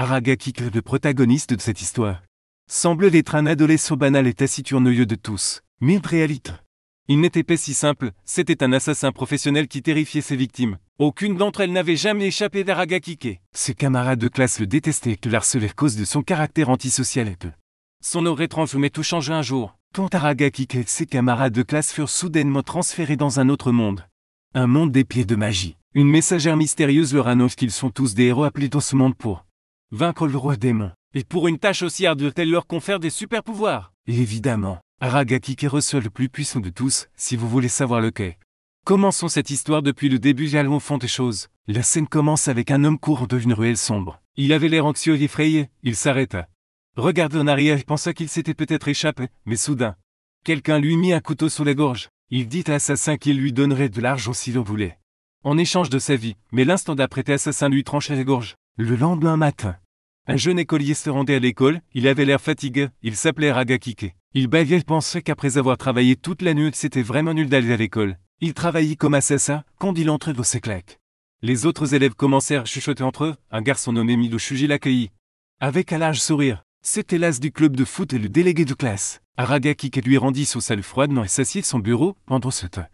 Aragaki, le protagoniste de cette histoire, semble être un adolescent banal et taciturne aux yeux de tous, mais en réalité, il n'était pas si simple, c'était un assassin professionnel qui terrifiait ses victimes. Aucune d'entre elles n'avait jamais échappé d'Aragaki. Ses camarades de classe le détestaient et le harcelaient à cause de son caractère antisocial et de son aura étrange, mais tout changea un jour, quand Aragaki et ses camarades de classe furent soudainement transférés dans un autre monde. Un monde d'épées de magie. Une messagère mystérieuse leur annonce qu'ils sont tous des héros appelés dans ce monde pour vaincre le roi démon. Et pour une tâche aussi ardue, elle leur confère des super pouvoirs. Et évidemment, Aragaki reçoit le plus puissant de tous, si vous voulez savoir lequel. Commençons cette histoire depuis le début et allons au fond des choses. La scène commence avec un homme courant dans une ruelle sombre. Il avait l'air anxieux et effrayé, il s'arrêta. Regarda en arrière et pensa qu'il s'était peut-être échappé, mais soudain, quelqu'un lui mit un couteau sous la gorge. Il dit à l'assassin qu'il lui donnerait de l'argent s'il en voulait, en échange de sa vie, mais l'instant d'après l'assassin lui trancha la gorge. Le lendemain matin, un jeune écolier se rendait à l'école, il avait l'air fatigué, il s'appelait Aragaki. Il bavait et pensait qu'après avoir travaillé toute la nuit, c'était vraiment nul d'aller à l'école. Il travaillait comme assassin, quand il entrait dans ses claques. Les autres élèves commencèrent à chuchoter entre eux, un garçon nommé Midou Shuji l'accueillit. Avec un large sourire, c'était l'as du club de foot et le délégué de classe. Aragaki lui rendit son salut froidement et s'assit à son bureau, pendant ce temps.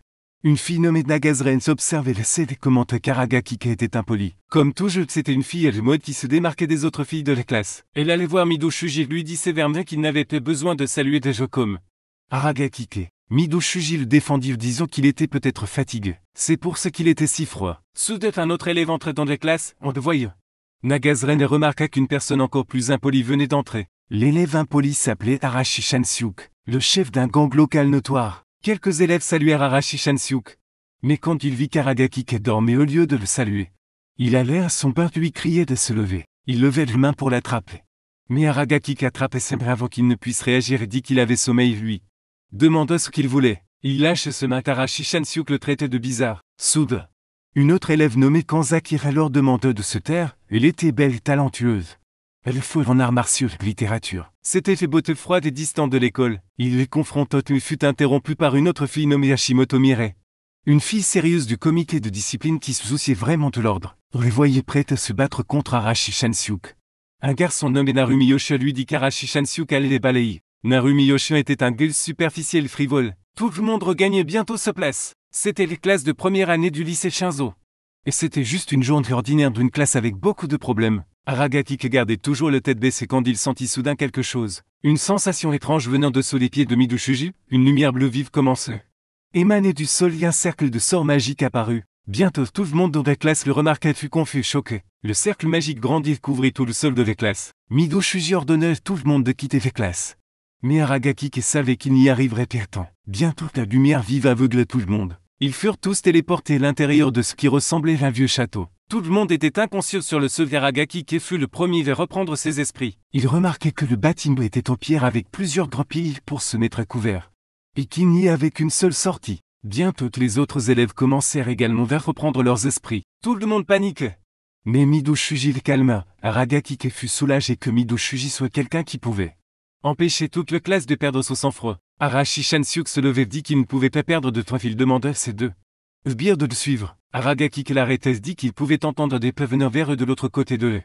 Une fille nommée Nagazren s'observait la scène et commentait qu'Aragaki était impoli. Comme tout jeu, c'était une fille à la mode qui se démarquait des autres filles de la classe. Elle allait voir Midou Shuji et lui dit sévèrement qu'il n'avait pas besoin de saluer des jeux comme Aragaki. Midou Shuji le défendit disant qu'il était peut-être fatigué. C'est pour ça qu'il était si froid. Soudain un autre élève entrait dans la classe, en le voyant. Nagazren remarqua qu'une personne encore plus impolie venait d'entrer. L'élève impoli s'appelait Arashi Shansyuk, le chef d'un gang local notoire. Quelques élèves saluèrent Arashi Shansyuk. Mais quand il vit qu'Aragaki dormait au lieu de le saluer, il allait à son bain lui crier de se lever. Il levait les mains pour l'attraper. Mais Aragaki attrapait ses bras avant qu'il ne puisse réagir et dit qu'il avait sommeil lui. Demanda ce qu'il voulait. Il lâche ce matin Arashi Shansyuk le traitait de bizarre. Soudain, une autre élève nommée Kanzaki alors demanda de se taire. Elle était belle et talentueuse. Elle fut en arts martiaux et littérature. C'était fait beauté froide et distante de l'école. Il les confronta et fut interrompu par une autre fille nommée Hashimoto Mirai. Une fille sérieuse du comité de discipline qui se souciait vraiment de l'ordre. On les voyait prête à se battre contre Arashi Shansyuk. Un garçon nommé Narumi Yosha lui dit qu'Arashi Shansyuk allait les balayer. Narumi Yosha était un gueule superficiel frivole. Tout le monde regagnait bientôt sa place. C'était les classes de première année du lycée Shinzo. Et c'était juste une journée ordinaire d'une classe avec beaucoup de problèmes. Aragaki gardait toujours la tête baissée quand il sentit soudain quelque chose. Une sensation étrange venant de sous les pieds de Midou Shuji, une lumière bleue vive commençait. Émané du sol et un cercle de sorts magiques apparut. Bientôt tout le monde dans la classe le remarqua et fut confus et choqué. Le cercle magique grandit et couvrit tout le sol de la classe. Midou Shuji ordonna à tout le monde de quitter la classe. Mais Aragaki savait qu'il n'y arriverait pas tant. Bientôt la lumière vive aveugla tout le monde. Ils furent tous téléportés à l'intérieur de ce qui ressemblait à un vieux château. Tout le monde était inconscient sur le sol d'Aragaki fut le premier à reprendre ses esprits. Il remarquait que le bâtiment était en pierre avec plusieurs grands piliers pour se mettre à couvert. Et qu'il n'y avait qu'une seule sortie. Bientôt les autres élèves commencèrent également à reprendre leurs esprits. Tout le monde paniquait. Mais Midou Shuji le calma. Aragaki fut soulagé que Midou Shuji soit quelqu'un qui pouvait empêcher toute la classe de perdre son sang-froid. Arashi Shansyuk se levait et dit qu'il ne pouvait pas perdre de temps. Il demanda à ses deux sbires de le suivre. Aragaki l'arrêtait dit qu'il pouvait entendre des pas venant vers eux de l'autre côté de la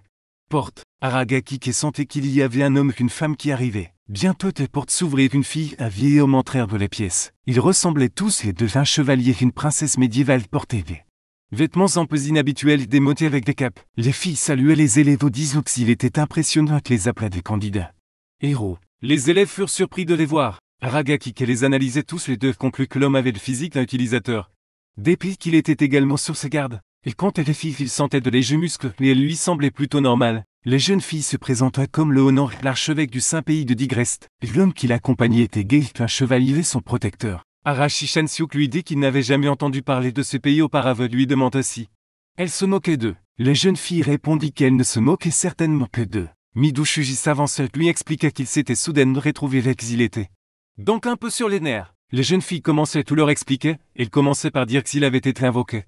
porte. Aragaki sentait qu'il y avait un homme et une femme qui arrivaient. Bientôt la porte s'ouvrit et une fille et un vieil homme entrèrent de la pièce. Ils ressemblaient tous les deux à un chevalier et une princesse médiévale portaient des vêtements un peu inhabituels et démodés avec des capes. Les filles saluaient les élèves en disant qu'il était impressionnant que les appelait des candidats héros. Les élèves furent surpris de les voir. Aragaki les analysait tous les deux conclut que l'homme avait le physique d'un utilisateur. Depuis qu'il était également sur ses gardes. Et quant à les filles, il sentait de légers muscles, mais elle lui semblait plutôt normale. Les jeunes filles se présenta comme le Honor, l'archevêque du Saint-Pays de Digrest. L'homme qui l'accompagnait était gay, un chevalier et son protecteur. Arashi Shansyuk lui dit qu'il n'avait jamais entendu parler de ce pays auparavant, lui demanda si elle se moquait d'eux. La jeune fille répondit qu'elle ne se moquait certainement que d'eux. Midou Shuji s'avança et lui expliqua qu'il s'était soudainement retrouvé l'exilité. Donc un peu sur les nerfs. Les jeunes filles commençaient à tout leur expliquer, et elles commençaient par dire qu'il avait été invoqué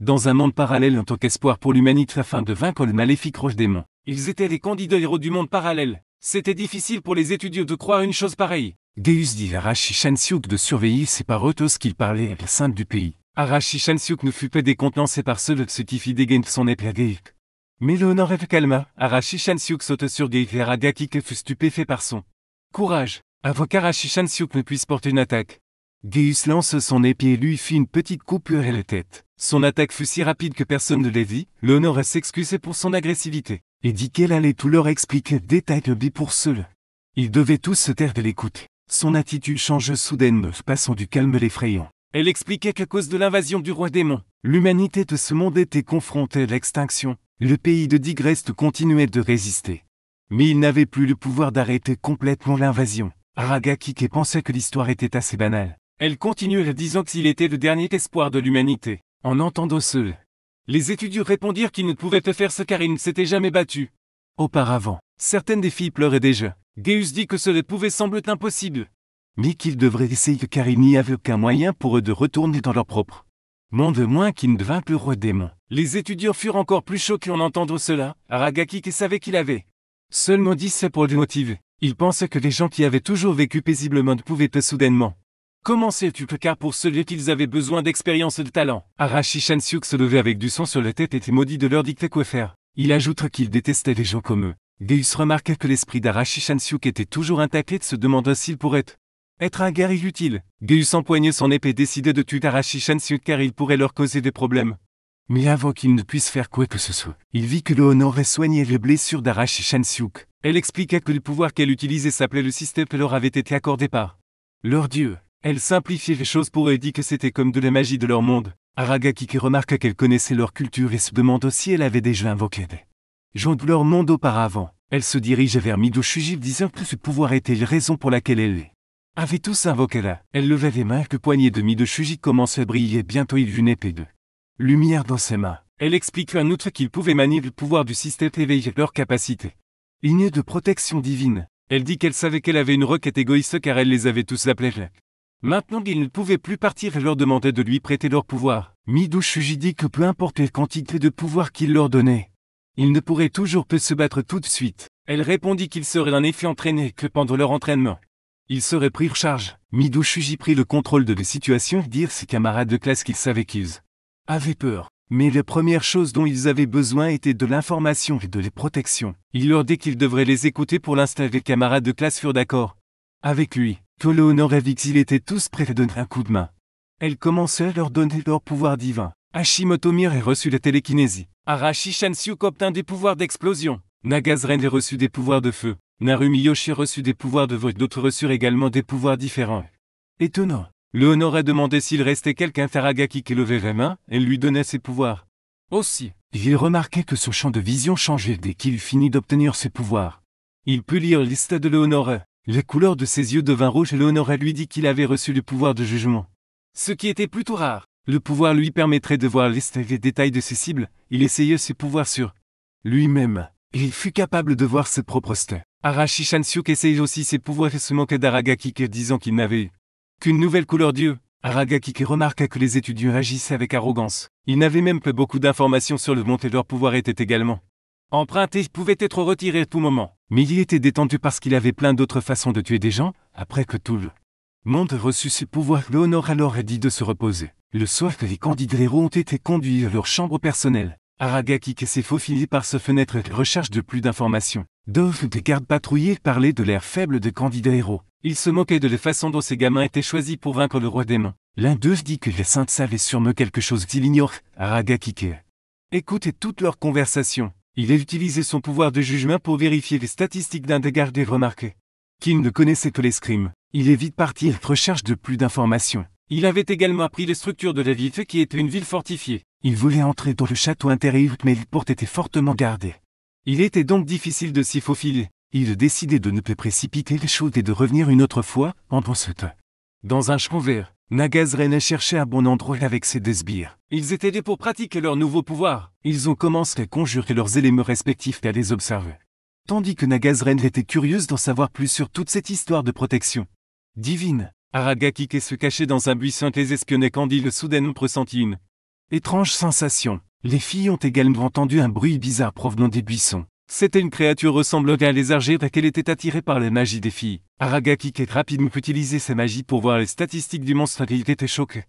dans un monde parallèle en tant qu'espoir pour l'humanité afin de vaincre le maléfique roche démon. Ils étaient les candidats héros du monde parallèle. C'était difficile pour les étudiants de croire une chose pareille. Deus dit Arashi Shansyuk de surveiller ses paroles qu'il parlait à la sainte du pays. Arashi Shansyuk ne fut pas décontenancé par ce qui fit dégainer son épée à Geik. Mais Léonore se calma. Arashi Shansyuk saute sur Geus et Aragaki fut stupéfait par son courage. Avant qu'Arashi Shansyuk ne puisse porter une attaque, Geus lance son épée et lui fit une petite coupure à la tête. Son attaque fut si rapide que personne ne les vit. Léonore s'excusait pour son agressivité et dit qu'elle allait tout leur expliquer détail de B pour ceux-là. Ils devaient tous se taire de l'écoute. Son attitude change soudainement, passant du calme à l'effrayant. Elle expliquait qu'à cause de l'invasion du roi démon, l'humanité de ce monde était confrontée à l'extinction. Le pays de Digrest continuait de résister. Mais il n'avait plus le pouvoir d'arrêter complètement l'invasion. Aragaki pensait que l'histoire était assez banale. Elle continuait disant qu'il était le dernier espoir de l'humanité. En entendant cela, les étudiants répondirent qu'ils ne pouvaient te faire ce car ils ne s'étaient jamais battus. Auparavant, certaines des filles pleuraient déjà. Geus dit que cela pouvait sembler impossible, mais qu'ils devraient essayer car il n'y avait aucun moyen pour eux de retourner dans leur propre monde moins qu'ils ne devinrent le roi démon. Les étudiants furent encore plus choqués en entendant cela. Aragaki savait qu'il avait seulement dit ça pour les motiver. Il pensait que les gens qui avaient toujours vécu paisiblement ne pouvaient pas soudainement commencer car pour ceux qu'ils avaient besoin d'expérience et de talent. Arashi Shansyuk se levait avec du sang sur la tête et était maudit de leur dicter quoi faire. Il ajoute qu'il détestait les gens comme eux. Geus remarqua que l'esprit d'Arashi Shansyuk était toujours intact et se demanda s'il pourrait être un guerrier utile. Geus empoignait son épée et décidait de tuer Arashi Shansyuk car il pourrait leur causer des problèmes. Mais avant qu'il ne puisse faire quoi que ce soit, il vit que Léonore soignait les blessures d'Arashi Shansyuk. Elle expliqua que le pouvoir qu'elle utilisait s'appelait le système et leur avait été accordé par leur dieu. Elle simplifiait les choses pour eux et dit que c'était comme de la magie de leur monde. Aragaki remarqua qu'elle connaissait leur culture et se demanda si elle avait déjà invoqué des gens de leur monde auparavant. Elle se dirigeait vers Midoshuji disant que ce pouvoir était la raison pour laquelle elle avait tous invoqué là. Elle levait les mains que poignée de Midoshuji commençait à briller. Bientôt il eut une épée de lumière dans ses mains. Elle expliqua en outre qu'il pouvait manier le pouvoir du système et éveiller leur capacité. Ligne de protection divine. Elle dit qu'elle savait qu'elle avait une requête égoïste car elle les avait tous appelés. Maintenant qu'ils ne pouvaient plus partir et leur demandait de lui prêter leur pouvoir. Midoshuji dit que peu importe les quantités de pouvoir qu'il leur donnait, ils ne pourraient toujours pas se battre tout de suite. Elle répondit qu'ils seraient en effet entraînés que pendant leur entraînement, ils seraient pris en charge. Midoshuji prit le contrôle de la situation et dirent à ses camarades de classe qu'ils savaient qu'ils avaient peur. Mais la première chose dont ils avaient besoin était de l'information et de la protection. Il leur dit qu'ils devraient les écouter pour l'instant. Les camarades de classe furent d'accord avec lui. Que Léonore vit qu'ils étaient tous prêts à donner un coup de main. Elle commençait à leur donner leur pouvoir divin. Hashimoto Mire reçut la télékinésie. Arashi Shansyuk obtint des pouvoirs d'explosion. Nagazren reçut des pouvoirs de feu. Narumi Yoshi reçut des pouvoirs de vol. D'autres reçurent également des pouvoirs différents. Étonnant. Léonore demandait s'il restait quelqu'un. Aragaki qui levait la main, elle lui donnait ses pouvoirs. Aussi, il remarquait que son champ de vision changeait dès qu'il finit d'obtenir ses pouvoirs. Il put lire la liste de Léonore. La couleur de ses yeux devint rouge et Léonore lui dit qu'il avait reçu le pouvoir de jugement. Ce qui était plutôt rare. Le pouvoir lui permettrait de voir les détails de ses cibles. Il essayait ses pouvoirs sur lui-même. Et il fut capable de voir ses propres stats. Arashi Shansyuk essayait aussi ses pouvoirs et se moquait d'Aragaki disant qu'il n'avait eu qu'une nouvelle couleur d'yeux. Aragaki remarqua que les étudiants agissaient avec arrogance. Ils n'avaient même pas beaucoup d'informations sur le monde et leur pouvoir était également emprunté et pouvait être retiré à tout moment. Mais il était détendu parce qu'il avait plein d'autres façons de tuer des gens. Après que tout le monde reçut ses pouvoirs, Léonore alors a dit de se reposer. Le soir que les candidats héros ont été conduits à leur chambre personnelle, Aragaki s'est faufilé par sa fenêtre et recherche de plus d'informations. D'autres des gardes patrouillés parlaient de l'air faible des candidats héros. Ils se moquaient de la façon dont ces gamins étaient choisis pour vaincre le roi démon. L'un d'eux dit que les saints savaient sûrement quelque chose qu'il ignore. Aragaki écoutait toute leur conversation. Il a utilisé son pouvoir de jugement pour vérifier les statistiques d'un des gardes et remarquer qu'il ne connaissait que l'escrime. Il est vite parti et recherche de plus d'informations. Il avait également appris les structures de la ville qui était une ville fortifiée. Il voulait entrer dans le château intérieur mais les portes étaient fortement gardées. Il était donc difficile de s'y faufiler. Il a décidé de ne pas précipiter les choses et de revenir une autre fois, pendant ce temps. Dans un champ vert, Nagazren a cherché un bon endroit avec ses deux sbires. Ils étaient là pour pratiquer leur nouveau pouvoir. Ils ont commencé à conjurer leurs éléments respectifs et à les observer. Tandis que Nagazren était curieuse d'en savoir plus sur toute cette histoire de protection divine. Aragaki se cachait dans un buisson et les espionnait quand il soudainement pressentit une étrange sensation. Les filles ont également entendu un bruit bizarre provenant des buissons. C'était une créature ressemblant à un lézard géant qu'elle était attirée par la magie des filles. Aragaki rapidement utilisé sa magie pour voir les statistiques du monstre et il était choqué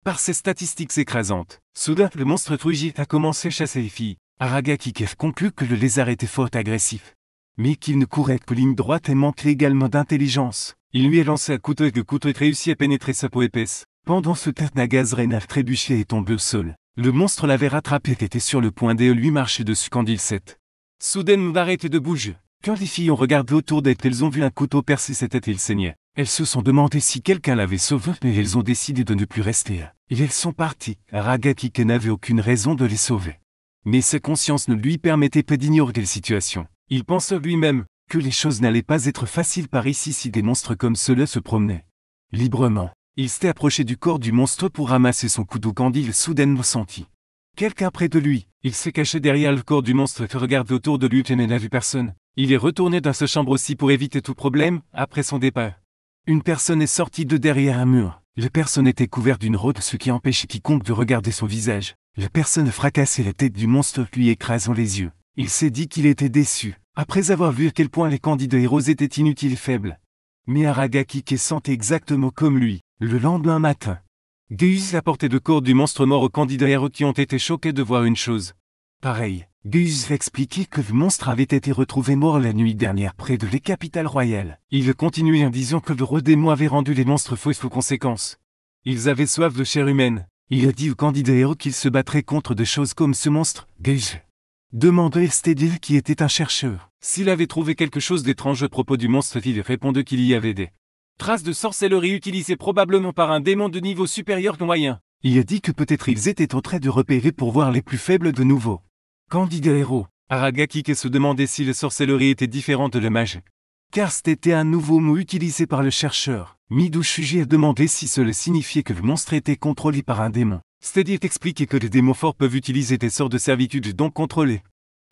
par ces statistiques écrasantes. Soudain, le monstre Truji a commencé à chasser les filles. Aragaki conclut que le lézard était fort agressif, mais qu'il ne courait que ligne droite et manquait également d'intelligence. Il lui a lancé un couteau et le couteau réussit à pénétrer sa peau épaisse. Pendant ce temps, Nagazren a trébuché et tombé au sol. Le monstre l'avait rattrapé et était sur le point de lui marcher dessus quand il s'est soudainement arrêté de bouger. Quand les filles ont regardé autour d'elles, elles ont vu un couteau percer sa tête et il saignait. Elles se sont demandé si quelqu'un l'avait sauvé, mais elles ont décidé de ne plus rester. Et elles sont parties. Aragaki n'avait aucune raison de les sauver. Mais sa conscience ne lui permettait pas d'ignorer la situation. Il pensait lui-même que les choses n'allaient pas être faciles par ici si des monstres comme ceux-là se promenaient librement. Il s'était approché du corps du monstre pour ramasser son couteau quand il soudainement sentit quelqu'un près de lui. Il s'est caché derrière le corps du monstre et regardait autour de lui mais n'a vu personne. Il est retourné dans sa chambre aussi pour éviter tout problème, après son départ. Une personne est sortie de derrière un mur. La personne était couverte d'une robe, ce qui empêchait quiconque de regarder son visage. La personne fracassait la tête du monstre, lui écrasant les yeux. Il s'est dit qu'il était déçu, après avoir vu à quel point les candidats héros étaient inutiles et faibles. Mais Aragaki sentait exactement comme lui. Le lendemain matin, Geus apportait le corps du monstre mort aux candidats héros qui ont été choqués de voir une chose pareille. Geus va expliquer que le monstre avait été retrouvé mort la nuit dernière près de la capitale royale. Il continuait en disant que le roi démon avait rendu les monstres faux aux conséquences. Ils avaient soif de chair humaine. Il a dit aux candidats héros qu'ils se battraient contre des choses comme ce monstre. Geus demanda à Stedil qui était un chercheur s'il avait trouvé quelque chose d'étrange à propos du monstre. Il répondait qu'il y avait des traces de sorcellerie utilisées probablement par un démon de niveau supérieur moyen. Il a dit que peut-être ils étaient en train de repérer pour voir les plus faibles de nouveau candidats héros. Aragaki se demandait si la sorcellerie était différente de la magie. Car c'était un nouveau mot utilisé par le chercheur. Midoshuji a demandé si cela signifiait que le monstre était contrôlé par un démon. Steady expliquait que les démons forts peuvent utiliser des sorts de servitude et donc contrôler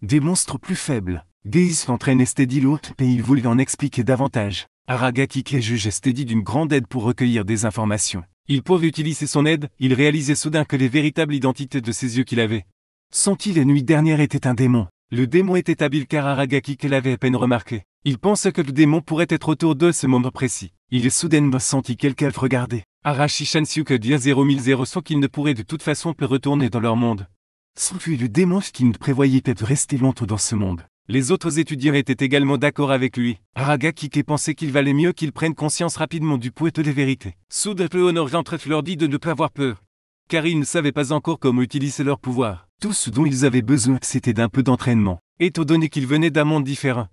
des monstres plus faibles. Geis entraînait Steady l'autre et il voulait en expliquer davantage. Aragaki jugeait Steady d'une grande aide pour recueillir des informations. Il pouvait utiliser son aide, il réalisait soudain que les véritables identités de ses yeux qu'il avait senti la nuit dernière étaient un démon. Le démon était habile car Aragaki l'avait à peine remarqué. Il pensait que le démon pourrait être autour de ce moment précis. Il est soudainement senti quelqu'un le regarder. Arashi Shansuke dit à 0 sans qu'il ne pourrait de toute façon plus retourner dans leur monde. S'enfuit le démon qui ne prévoyait pas de rester longtemps dans ce monde. Les autres étudiants étaient également d'accord avec lui. Aragaki pensait qu'il valait mieux qu'ils prennent conscience rapidement du poids de la vérité. Soudain le Honor leur dit de ne pas avoir peur. Car ils ne savaient pas encore comment utiliser leur pouvoir. Tout ce dont ils avaient besoin c'était d'un peu d'entraînement. Étant donné qu'ils venaient d'un monde différent,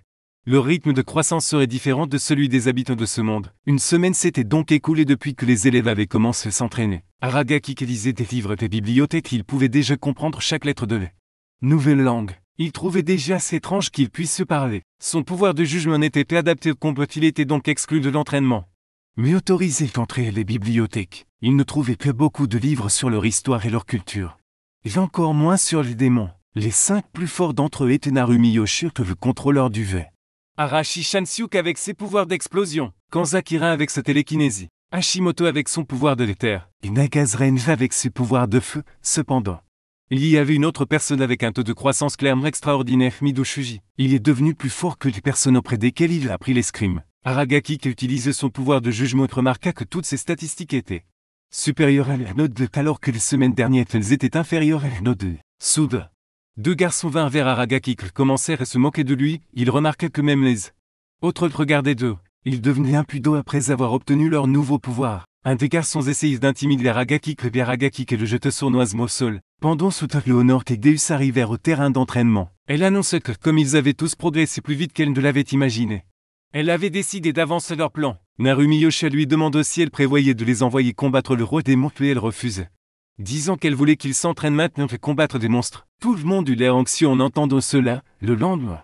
leur rythme de croissance serait différent de celui des habitants de ce monde. Une semaine s'était donc écoulée depuis que les élèves avaient commencé à s'entraîner. Aragaki lisait des livres des bibliothèques et il pouvait déjà comprendre chaque lettre de la nouvelle langue. Il trouvait déjà assez étrange qu'ils puissent se parler. Son pouvoir de jugement n'était pas adapté au combat, il était donc exclu de l'entraînement. Mais autorisé d'entrer à les bibliothèques, il ne trouvait pas beaucoup de livres sur leur histoire et leur culture. Et encore moins sur les démons. Les 5 plus forts d'entre eux étaient Narumi Yoshiro, le contrôleur du vent, Arashi Shansuke avec ses pouvoirs d'explosion, Kanzakira avec sa télékinésie, Hashimoto avec son pouvoir de l'éther, et Nagazren avec ses pouvoirs de feu. Cependant, il y avait une autre personne avec un taux de croissance clairement extraordinaire, Midoshuji. Il est devenu plus fort que les personnes auprès desquelles il a appris l'escrime. Aragaki utilisait son pouvoir de jugement et remarqua que toutes ses statistiques étaient supérieures à la note de alors que les semaines dernières elles étaient inférieures à la note de Souda. 2 garçons vinrent vers Aragaki commencèrent à se moquer de lui. Il remarqua que même les autres le regardaient d'eux. Ils devenaient impudents après avoir obtenu leur nouveau pouvoir. Un des garçons essayait d'intimider Aragaki et Aragaki le jeta sournoisement au sol. Pendant ce temps, le Honor et Geus arrivèrent au terrain d'entraînement. Elle annonça que, comme ils avaient tous progressé plus vite qu'elle ne l'avait imaginé, elle avait décidé d'avancer leur plan. Narumi Yoshiro lui demanda si elle prévoyait de les envoyer combattre le roi démon et elle refusait, disant qu'elle voulait qu'ils s'entraînent maintenant et combattre des monstres. Tout le monde eut l'air anxieux en entendant cela. Le lendemain,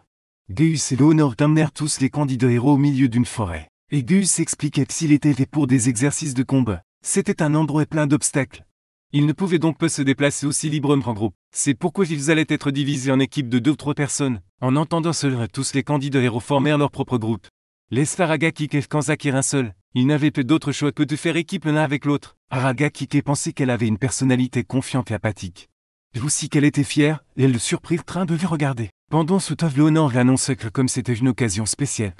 Geus et le Honor emmenèrent tous les candidats héros au milieu d'une forêt. Et Geus expliquait s'il était fait pour des exercices de combat. C'était un endroit plein d'obstacles. Ils ne pouvaient donc pas se déplacer aussi librement en groupe. C'est pourquoi ils allaient être divisés en équipes de 2 ou 3 personnes. En entendant cela, tous les candidats héros formèrent leur propre groupe. Les Aragaki et Kanzakira seul. Ils n'avaient pas d'autre choix que de faire équipe l'un avec l'autre. Aragaki pensait qu'elle avait une personnalité confiante et apathique. Aussi qu'elle était fière, et elle le surprit en train de le regarder. Pendant ce temps, le Honor annonça que comme c'était une occasion spéciale,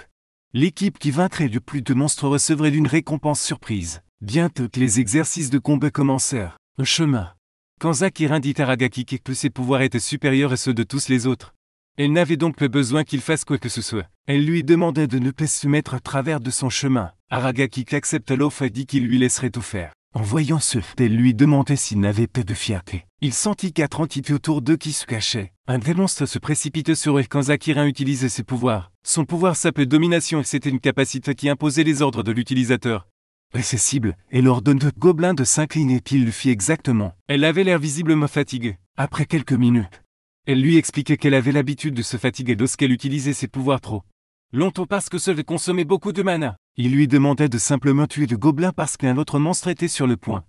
l'équipe qui vaincrait le plus de monstres recevrait une récompense surprise. Bientôt que les exercices de combat commencèrent. Au chemin, Quand Kirin dit à Aragaki que ses pouvoirs étaient supérieurs à ceux de tous les autres. Elle n'avait donc pas besoin qu'il fasse quoi que ce soit. Elle lui demandait de ne pas se mettre à travers de son chemin. Aragaki accepte l'offre et dit qu'il lui laisserait tout faire. En voyant ce, elle lui demandait s'il n'avait pas de fierté. Il sentit 4 entités autour d'eux qui se cachaient. Un vrai monstre se précipitait sur eux quand Kirin utilisait ses pouvoirs. Son pouvoir s'appelait domination et c'était une capacité qui imposait les ordres de l'utilisateur. Accessible, elle ordonne au gobelin de s'incliner et il le fit exactement. Elle avait l'air visiblement fatiguée. Après quelques minutes, elle lui expliquait qu'elle avait l'habitude de se fatiguer lorsqu'elle utilisait ses pouvoirs trop longtemps parce que cela consommait beaucoup de mana. Il lui demandait de simplement tuer le gobelin parce qu'un autre monstre était sur le point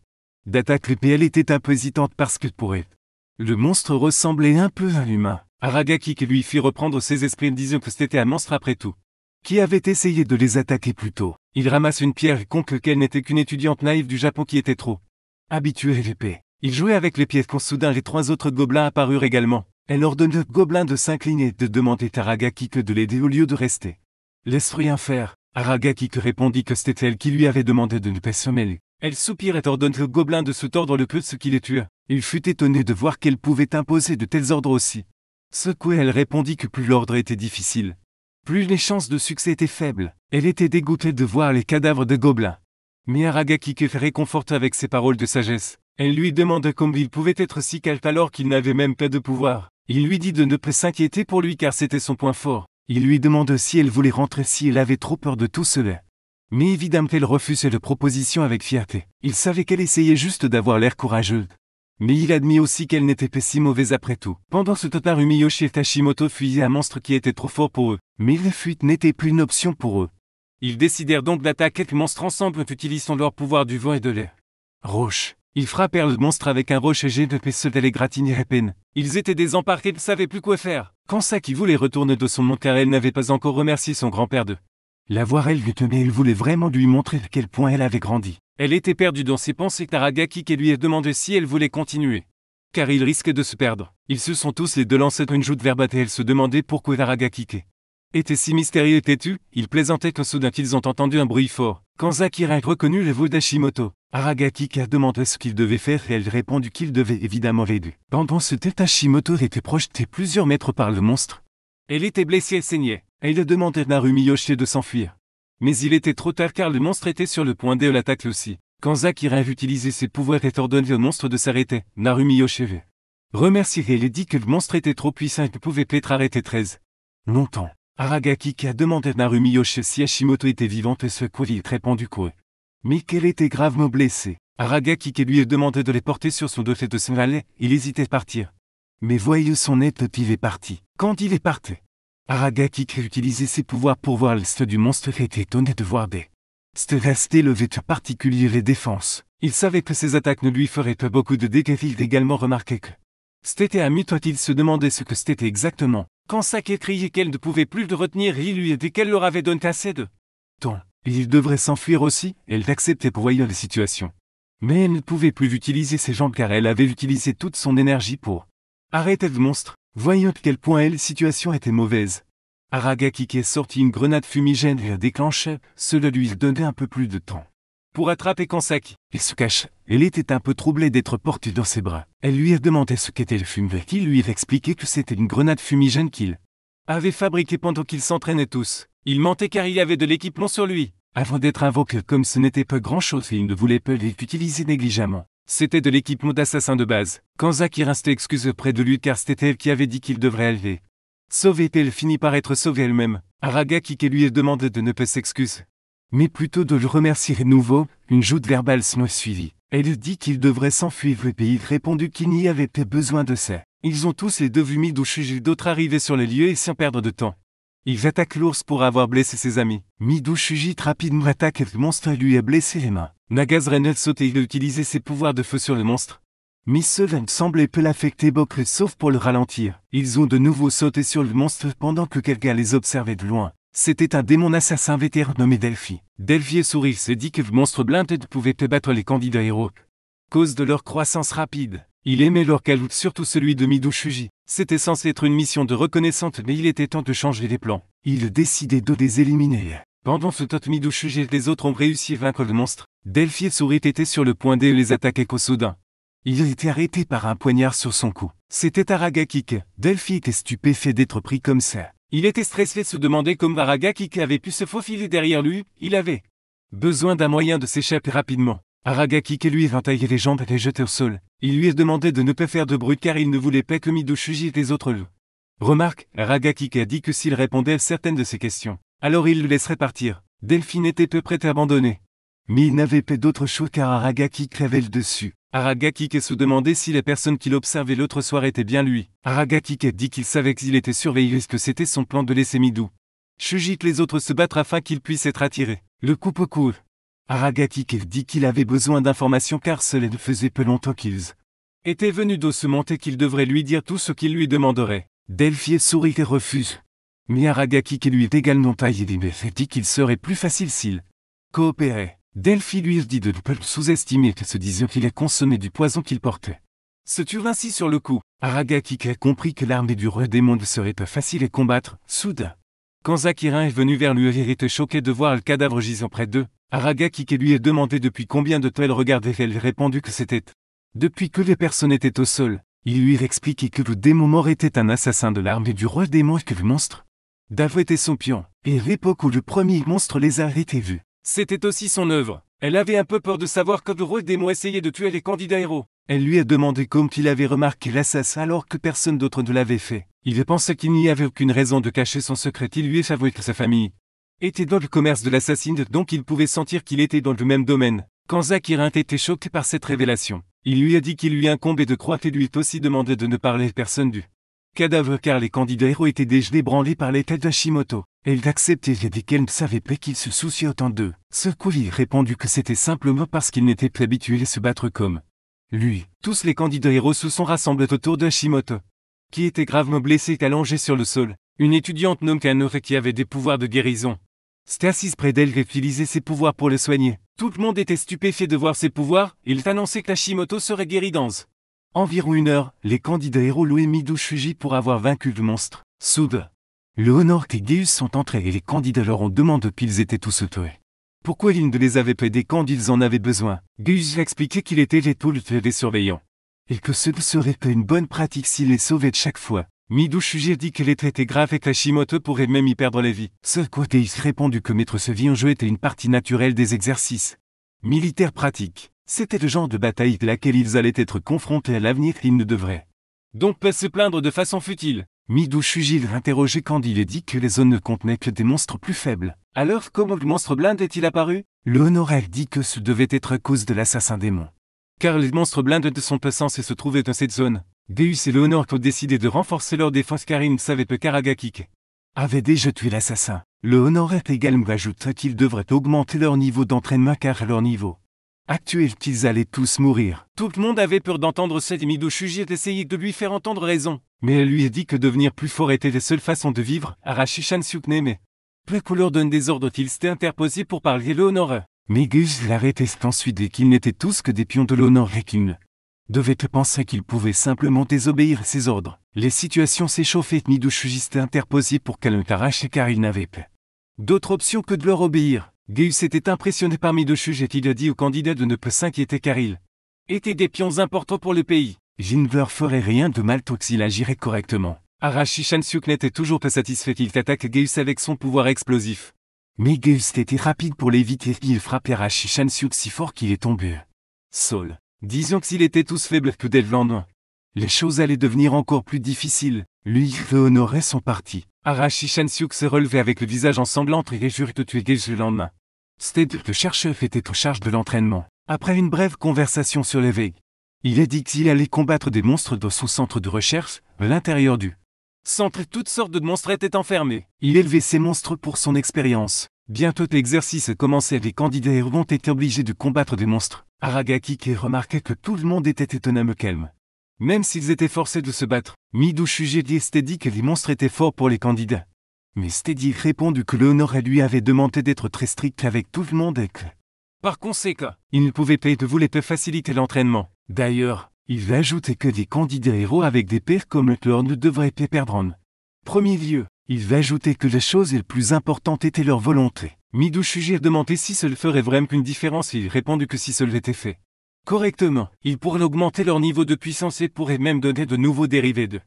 d'attaquer et elle était un peu hésitante parce que pour elle, le monstre ressemblait un peu à l'humain. Aragaki lui fit reprendre ses esprits en disant que c'était un monstre après tout, qui avait essayé de les attaquer plus tôt. Il ramasse une pierre et conclut qu'elle n'était qu'une étudiante naïve du Japon qui était trop habituée à l'épée. Il jouait avec les pieds quand soudain les 3 autres gobelins apparurent également. Elle ordonne au gobelin de s'incliner et de demander à Aragaki de l'aider au lieu de rester. Laisse rien faire. Aragaki répondit que c'était elle qui lui avait demandé de ne pas se mêler. Elle soupire et ordonne au gobelin de se tordre le cou ce qui les tua. Il fut étonné de voir qu'elle pouvait imposer de tels ordres aussi. Secouée, elle répondit que plus l'ordre était difficile, plus les chances de succès étaient faibles. Elle était dégoûtée de voir les cadavres de gobelins. Mais Aragaki réconforte avec ses paroles de sagesse. Elle lui demande comment il pouvait être si calme alors qu'il n'avait même pas de pouvoir. Il lui dit de ne pas s'inquiéter pour lui car c'était son point fort. Il lui demande si elle voulait rentrer si elle avait trop peur de tout cela. Mais évidemment elle refuse cette proposition avec fierté. Il savait qu'elle essayait juste d'avoir l'air courageuse. Mais il admit aussi qu'elle n'était pas si mauvaise après tout. Pendant ce temps, Narumiyoshi et Tashimoto fuyaient un monstre qui était trop fort pour eux. Mais la fuite n'était plus une option pour eux. Ils décidèrent donc d'attaquer le monstre ensemble en utilisant leur pouvoir du vent et de l'air. Roche. Ils frappèrent le monstre avec un rocher jet de se les gratigner à peine. Ils étaient désemparés et ne savaient plus quoi faire. Quand Saki voulait retourner de son monde car elle n'avait pas encore remercié son grand-père de la voir, elle lui tenait, elle voulait vraiment lui montrer à quel point elle avait grandi. Elle était perdue dans ses pensées. Aragaki lui a demandé si elle voulait continuer, car il risquait de se perdre. Ils se sont tous les deux lancés une joute verbale et elle se demandait pourquoi Aragaki était si mystérieux et têtu. Ils plaisantaient quand soudain ils ont entendu un bruit fort. Quand Zakira reconnut le voix d'Hashimoto, Aragaki a demandé ce qu'il devait faire et elle répondit qu'il devait évidemment l'aider. Pendant ce temps, Hashimoto était projeté plusieurs mètres par le monstre. Elle était blessée et saignait. Elle demandait à Narumiyoshi de s'enfuir. Mais il était trop tard car le monstre était sur le point de l'attaquer aussi. Quand Zakira a utilisé ses pouvoirs et ordonné au monstre de s'arrêter, Narumiyoshi remercié et il dit que le monstre était trop puissant et ne pouvait pas être arrêté 13 longtemps. Aragaki a demandé à Narumiyoshi si Hashimoto était vivante et ce quoi il répondit quoi. Mais qu'elle était gravement blessée. Aragaki lui a demandé de les porter sur son dos et de s'en aller. Il hésitait à partir. Mais voyez son nez, il est parti. Quand il est parti, Aragaki a utilisé ses pouvoirs pour voir l'est du monstre et était étonné de voir des resté levé de particulier les défenses. Il savait que ses attaques ne lui feraient pas beaucoup de dégâts. Il a également remarqué que c'était un mythe. Il se demandait ce que c'était exactement. Quand Saki criait qu'elle ne pouvait plus le retenir, il lui a dit qu'elle leur avait donné assez de temps. Il devrait s'enfuir aussi. Elle acceptait pour voyant la situation. Mais elle ne pouvait plus utiliser ses jambes car elle avait utilisé toute son énergie pour arrêter le monstre. Voyant à quel point la situation était mauvaise, Aragaki est sorti une grenade fumigène et a déclenché. Cela lui donnait un peu plus de temps pour attraper Kansaki. Il se cache. Elle était un peu troublée d'être portée dans ses bras. Elle lui a demandé ce qu'était le fume vert. Il lui a expliqué que c'était une grenade fumigène qu'il avait fabriquée pendant qu'ils s'entraînaient tous. Il mentait car il y avait de l'équipement sur lui. Avant d'être invoqué comme ce n'était pas grand-chose et il ne voulait pas l'utiliser négligemment. C'était de l'équipement d'assassin de base. Quand Zakira s'était excusé auprès de lui car c'était elle qui avait dit qu'il devrait aller sauver et elle finit par être sauvée elle-même. Aragaki lui a demandé de ne pas s'excuser, mais plutôt de le remercier à nouveau. Une joute verbale s'en suivit. Elle dit qu'il devrait s'enfuir et il répondit qu'il n'y avait pas besoin de ça. Ils ont tous les deux vu Midoshuji et d'autres arriver sur le lieu et sans perdre de temps. Ils attaquent l'ours pour avoir blessé ses amis. Midoshuji rapidement attaque le monstre et lui a blessé les mains. Nagazren saute et il a utilisé ses pouvoirs de feu sur le monstre. Mais cela ne semblait pas l'affecter beaucoup sauf pour le ralentir. Ils ont de nouveau sauté sur le monstre pendant que quelqu'un les observait de loin. C'était un démon assassin vétéran nommé Delphi. Delphi sourit s'est dit que le monstre blindé ne pouvait pas battre les candidats héros. Cause de leur croissance rapide. Il aimait leur caloute, surtout celui de Midoshuji. C'était censé être une mission de reconnaissance mais il était temps de changer les plans. Il décidait de les éliminer. Pendant ce temps, Midoshuji et les autres ont réussi à vaincre le monstre. Delphi et Souris étaient sur le point de les attaquer qu'au soudain. Il a été arrêté par un poignard sur son cou. C'était Aragakik. Delphi était stupéfait d'être pris comme ça. Il était stressé de se demander comment Aragakik avait pu se faufiler derrière lui. Il avait besoin d'un moyen de s'échapper rapidement. Aragakik lui vint tailler les jambes et les jeter au sol. Il lui a demandé de ne pas faire de bruit car il ne voulait pas que Midoshuji et les autres le remarquent. Aragakik a dit que s'il répondait à certaines de ces questions, alors il le laisserait partir. Delphi n'était peu prêt à abandonner. Mais il n'avait pas d'autre choix car Aragakik avait le dessus. Aragakik se demandait si la personne qu'il observait l'autre soir était bien lui. Aragakik a dit qu'il savait qu'il était surveillé et que c'était son plan de laisser Midoshuji les autres se battre afin qu'il puisse être attiré. Le coup au coup. Aragakik dit qu'il avait besoin d'informations car cela ne faisait peu longtemps qu'ils étaient venus doucement et qu'il devrait lui dire tout ce qu'il lui demanderait. Delphi sourit et refuse. Mais Aragakik lui est également taillé des méfaits dit qu'il serait plus facile s'il coopérait. Delphi lui dit de ne pas le sous-estimer et se disant qu'il a consommé du poison qu'il portait. Se tuant ainsi sur le coup, Aragakik a compris que l'armée du roi démon ne serait pas facile à combattre. Soudain, quand Zakirin est venu vers lui et était choqué de voir le cadavre gisant près d'eux, Aragakik lui a demandé depuis combien de temps elle regardait et elle a répondu que c'était depuis que les personnes étaient au sol. Il lui a expliqué que le démon mort était un assassin de l'armée du roi démon et que le monstre Davo était son pion, et l'époque où le premier monstre les a été vus. C'était aussi son œuvre. Elle avait un peu peur de savoir que le roi démon essayait de tuer les candidats héros. Elle lui a demandé comment il avait remarqué l'assassin alors que personne d'autre ne l'avait fait. Il pensait qu'il n'y avait aucune raison de cacher son secret. Il lui a avoué que sa famille était dans le commerce de l'assassinat, donc il pouvait sentir qu'il était dans le même domaine. Quand Zakirin était choqué par cette révélation, il lui a dit qu'il lui incombait de croire et lui a aussi demandé de ne parler à personne du cadavre car les candidats héros étaient déjà ébranlés par l'état d'Hashimoto. Elle d'accepter et dit qu'elle ne savait pas qu'il se souciait autant d'eux. Ce coup il a répondu que c'était simplement parce qu'il n'était plus habitué à se battre comme lui. Tous les candidats héros se sont rassemblés autour d'Hashimoto, qui était gravement blessé et allongé sur le sol. Une étudiante nommée Kanore qui avait des pouvoirs de guérison s'était assise près d'elle et utilisait ses pouvoirs pour le soigner. Tout le monde était stupéfait de voir ses pouvoirs. Il annonçait que Hashimoto serait guéri dans environ 1 heure. Les candidats héros louaient Midoshuji pour avoir vaincu le monstre. Soudain, le Honor et Geus sont entrés et les candidats leur ont demandé qu'ils étaient tous tués. Pourquoi ils ne les avaient pas aidés quand ils en avaient besoin? Geus a expliqué qu'il était l'épaule des surveillants, et que ce ne serait pas une bonne pratique s'il les sauvait de chaque fois. Midoshuji a dit que les traits étaient graves et qu'Hashimoto pourrait même y perdre la vie. Ce quoi Geus a répondu que mettre sa vie en jeu était une partie naturelle des exercices militaires pratiques. C'était le genre de bataille de laquelle ils allaient être confrontés à l'avenir et ils ne devraient donc pas se plaindre de façon futile. Midoshuji l'a interrogé quand il a dit que les zones ne contenaient que des monstres plus faibles. Alors comment le monstre blinde est-il apparu? Le Honor a dit que ce devait être à cause de l'assassin démon, car les monstres blindes de son passant se trouvaient dans cette zone. Geus et le Honor ont décidé de renforcer leur défense car ils ne savaient pas qu'Aragakik avait déjà tué l'assassin. Le Honor a également ajouté qu'ils devraient augmenter leur niveau d'entraînement car à leur niveau actuel qu'ils allaient tous mourir. Tout le monde avait peur d'entendre ça et Midoshuji a essayé de lui faire entendre raison. Mais elle lui a dit que devenir plus fort était la seule façon de vivre. Arashi Shansuke mais peu qu'on leur donne des ordres qu'il s'était interposé pour parler le Honor. Mais Geus l'a arrêté ensuite et qu'ils n'étaient tous que des pions de l'Honor et qu'ils ne devaient penser qu'ils pouvaient simplement désobéir à ses ordres. Les situations s'échauffaient et Midoshuji s'était interposé pour qu'elle ne t'arrache car il n'avait pas d'autre option que de leur obéir. Geus était impressionné par Midoshuji et il a dit aux candidats de ne pas s'inquiéter car ils étaient des pions importants pour le pays. Je ne leur ferai rien de mal tant s'il agirait correctement. Arashi Shansuke n'était toujours pas satisfait. Il attaque Geus avec son pouvoir explosif. Mais Geus était rapide pour l'éviter et il frappait Arashi Shansuke si fort qu'il est tombé. Sol. Disons que s'ils étaient tous faibles que dès le lendemain, les choses allaient devenir encore plus difficiles. Lui et le Honor sont partis. Arashi Shansuke se relevait avec le visage ensanglant et jure de tuer Geus le lendemain. Stead, le chercheur, était en charge de l'entraînement. Après une brève conversation sur l'éveil, il a dit qu'il allait combattre des monstres dans son centre de recherche, à l'intérieur du centre. Toutes sortes de monstres étaient enfermés. Il élevait ces monstres pour son expérience. Bientôt l'exercice commençait et les candidats héros ont été obligés de combattre des monstres. Aragakik remarquait que tout le monde était étonnamment calme, même s'ils étaient forcés de se battre. Midoshuji dit Steady que les monstres étaient forts pour les candidats. Mais Steady répondu que le Honor lui avait demandé d'être très strict avec tout le monde et que, par conséquent, il ne pouvait pas de voulait pas faciliter l'entraînement. D'ailleurs, il va ajouter que des candidats héros avec des pères comme Hitler ne devraient pas perdre en premier lieu. Il va ajouter que la chose la plus importante était leur volonté. Midoshuji a demandé si cela ferait vraiment une différence et il répondu que si cela était fait, correctement. Il pourrait augmenter leur niveau de puissance et pourrait même donner de nouveaux dérivés de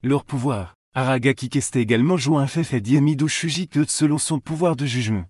leur pouvoir. Aragaki Keste également joua un fait dit à Mido Shuji que selon son pouvoir de jugement,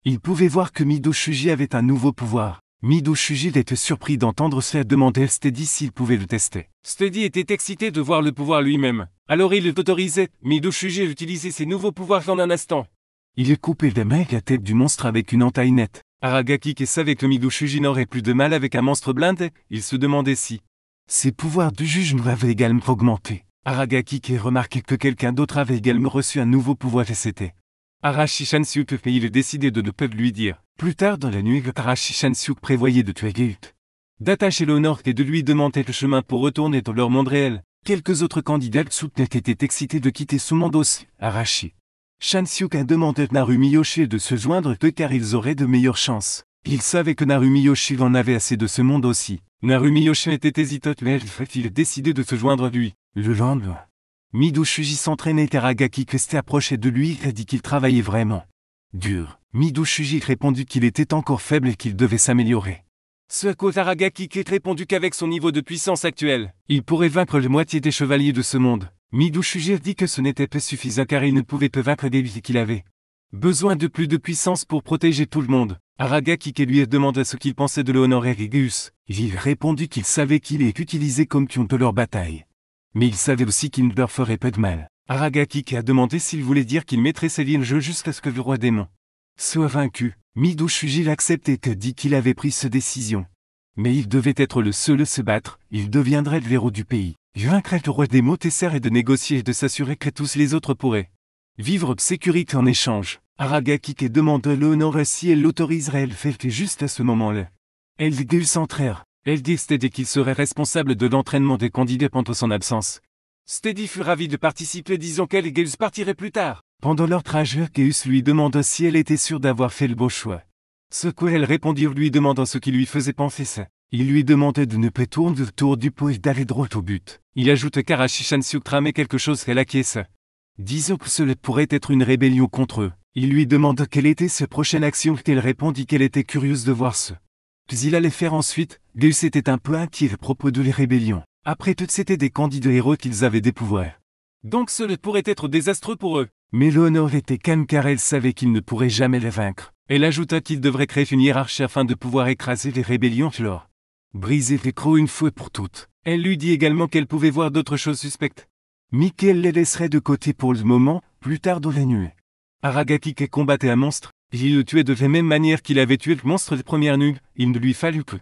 il pouvait voir que Mido Shuji avait un nouveau pouvoir. Mido Shuji était surpris d'entendre cela et demandait à Steady s'il pouvait le tester. Steady était excité de voir le pouvoir lui-même. Alors il l'autorisait, Mido Shuji utilisait ses nouveaux pouvoirs en un instant. Il coupait des mains la tête du monstre avec une entaille nette. Aragaki Keste savait que Mido Shuji n'aurait plus de mal avec un monstre blindé. Il se demandait si ses pouvoirs de jugement avaient également augmenté. Aragaki Keste remarquait que quelqu'un d'autre avait également reçu un nouveau pouvoir et c'était Arashi Shansyuk, et il est décidé de ne pas lui dire. Plus tard dans la nuit, Arashi Shansyuk prévoyait de tuer Geut, d'attacher l'honneur et de lui demander le chemin pour retourner dans leur monde réel. Quelques autres candidats soutenaient étaient excités de quitter ce monde aussi. Arashi Shansyuk a demandé à Narumiyoshi de se joindre eux car ils auraient de meilleures chances. Il savait que Narumiyoshi en avait assez de ce monde aussi. Narumiyoshi était hésitant mais il a décidé de se joindre à lui. Le lendemain, Mido Shuji s'entraînait et Aragaki Keste approchait de lui et a dit qu'il travaillait vraiment dur. Mido Shuji répondit qu'il était encore faible et qu'il devait s'améliorer. Ce à quoi Aragaki Keste répondit qu'avec son niveau de puissance actuel, il pourrait vaincre la moitié des chevaliers de ce monde. Mido Shuji a dit que ce n'était pas suffisant car il ne pouvait pas vaincre des vies qu'il avait besoin de plus de puissance pour protéger tout le monde. Aragaki Keste lui demanda ce qu'il pensait de l'honneur et Geus. Il répondit qu'il savait qu'il est utilisé comme pion de leur bataille. Mais il savait aussi qu'il ne leur ferait pas de mal. Aragaki Keste a demandé s'il voulait dire qu'il mettrait ses lignes en jeu jusqu'à ce que le roi démon soit vaincu. Mido Shuji l'acceptait et dit qu'il avait pris cette décision. Mais il devait être le seul à se battre, il deviendrait le héros du pays. Il vaincrait le roi démon et de négocier et de s'assurer que tous les autres pourraient vivre de sécurité en échange. Aragaki Keste demanda l'honneur si elle l'autoriserait. Elle fait juste à ce moment-là. Elle dit s'entraire. Elle dit Steady qu'il serait responsable de l'entraînement des candidats pendant son absence. Steady fut ravi de participer disant qu'elle et Geus partiraient plus tard. Pendant leur trajet, Geus lui demanda si elle était sûre d'avoir fait le bon choix. Ce quoi elle répondit lui demandant ce qui lui faisait penser ça. Il lui demandait de ne pas tourner autour du pot et d'aller droit au but. Il ajoute qu'Arashi Shansyuk tramait quelque chose qu'elle acquiesce. Disons que cela pourrait être une rébellion contre eux. Il lui demande quelle était sa prochaine action et elle répondit qu'elle était curieuse de voir ce qu'il allait faire ensuite. Geus était un peu inquiet à propos de les rébellions. Après tout, c'étaient des candidats héros qu'ils avaient des pouvoirs. Donc cela pourrait être désastreux pour eux. Mais l'honneur était calme car elle savait qu'ils ne pourraient jamais les vaincre. Elle ajouta qu'il devrait créer une hiérarchie afin de pouvoir écraser les rébellions alors briser les crocs une fois pour toutes. Elle lui dit également qu'elle pouvait voir d'autres choses suspectes. Mais qu'elle les laisserait de côté pour le moment, plus tard dans la nuit. Aragaki Keste combattait un monstre. Il le tuait de la même manière qu'il avait tué le monstre de première nuit. Il ne lui fallut que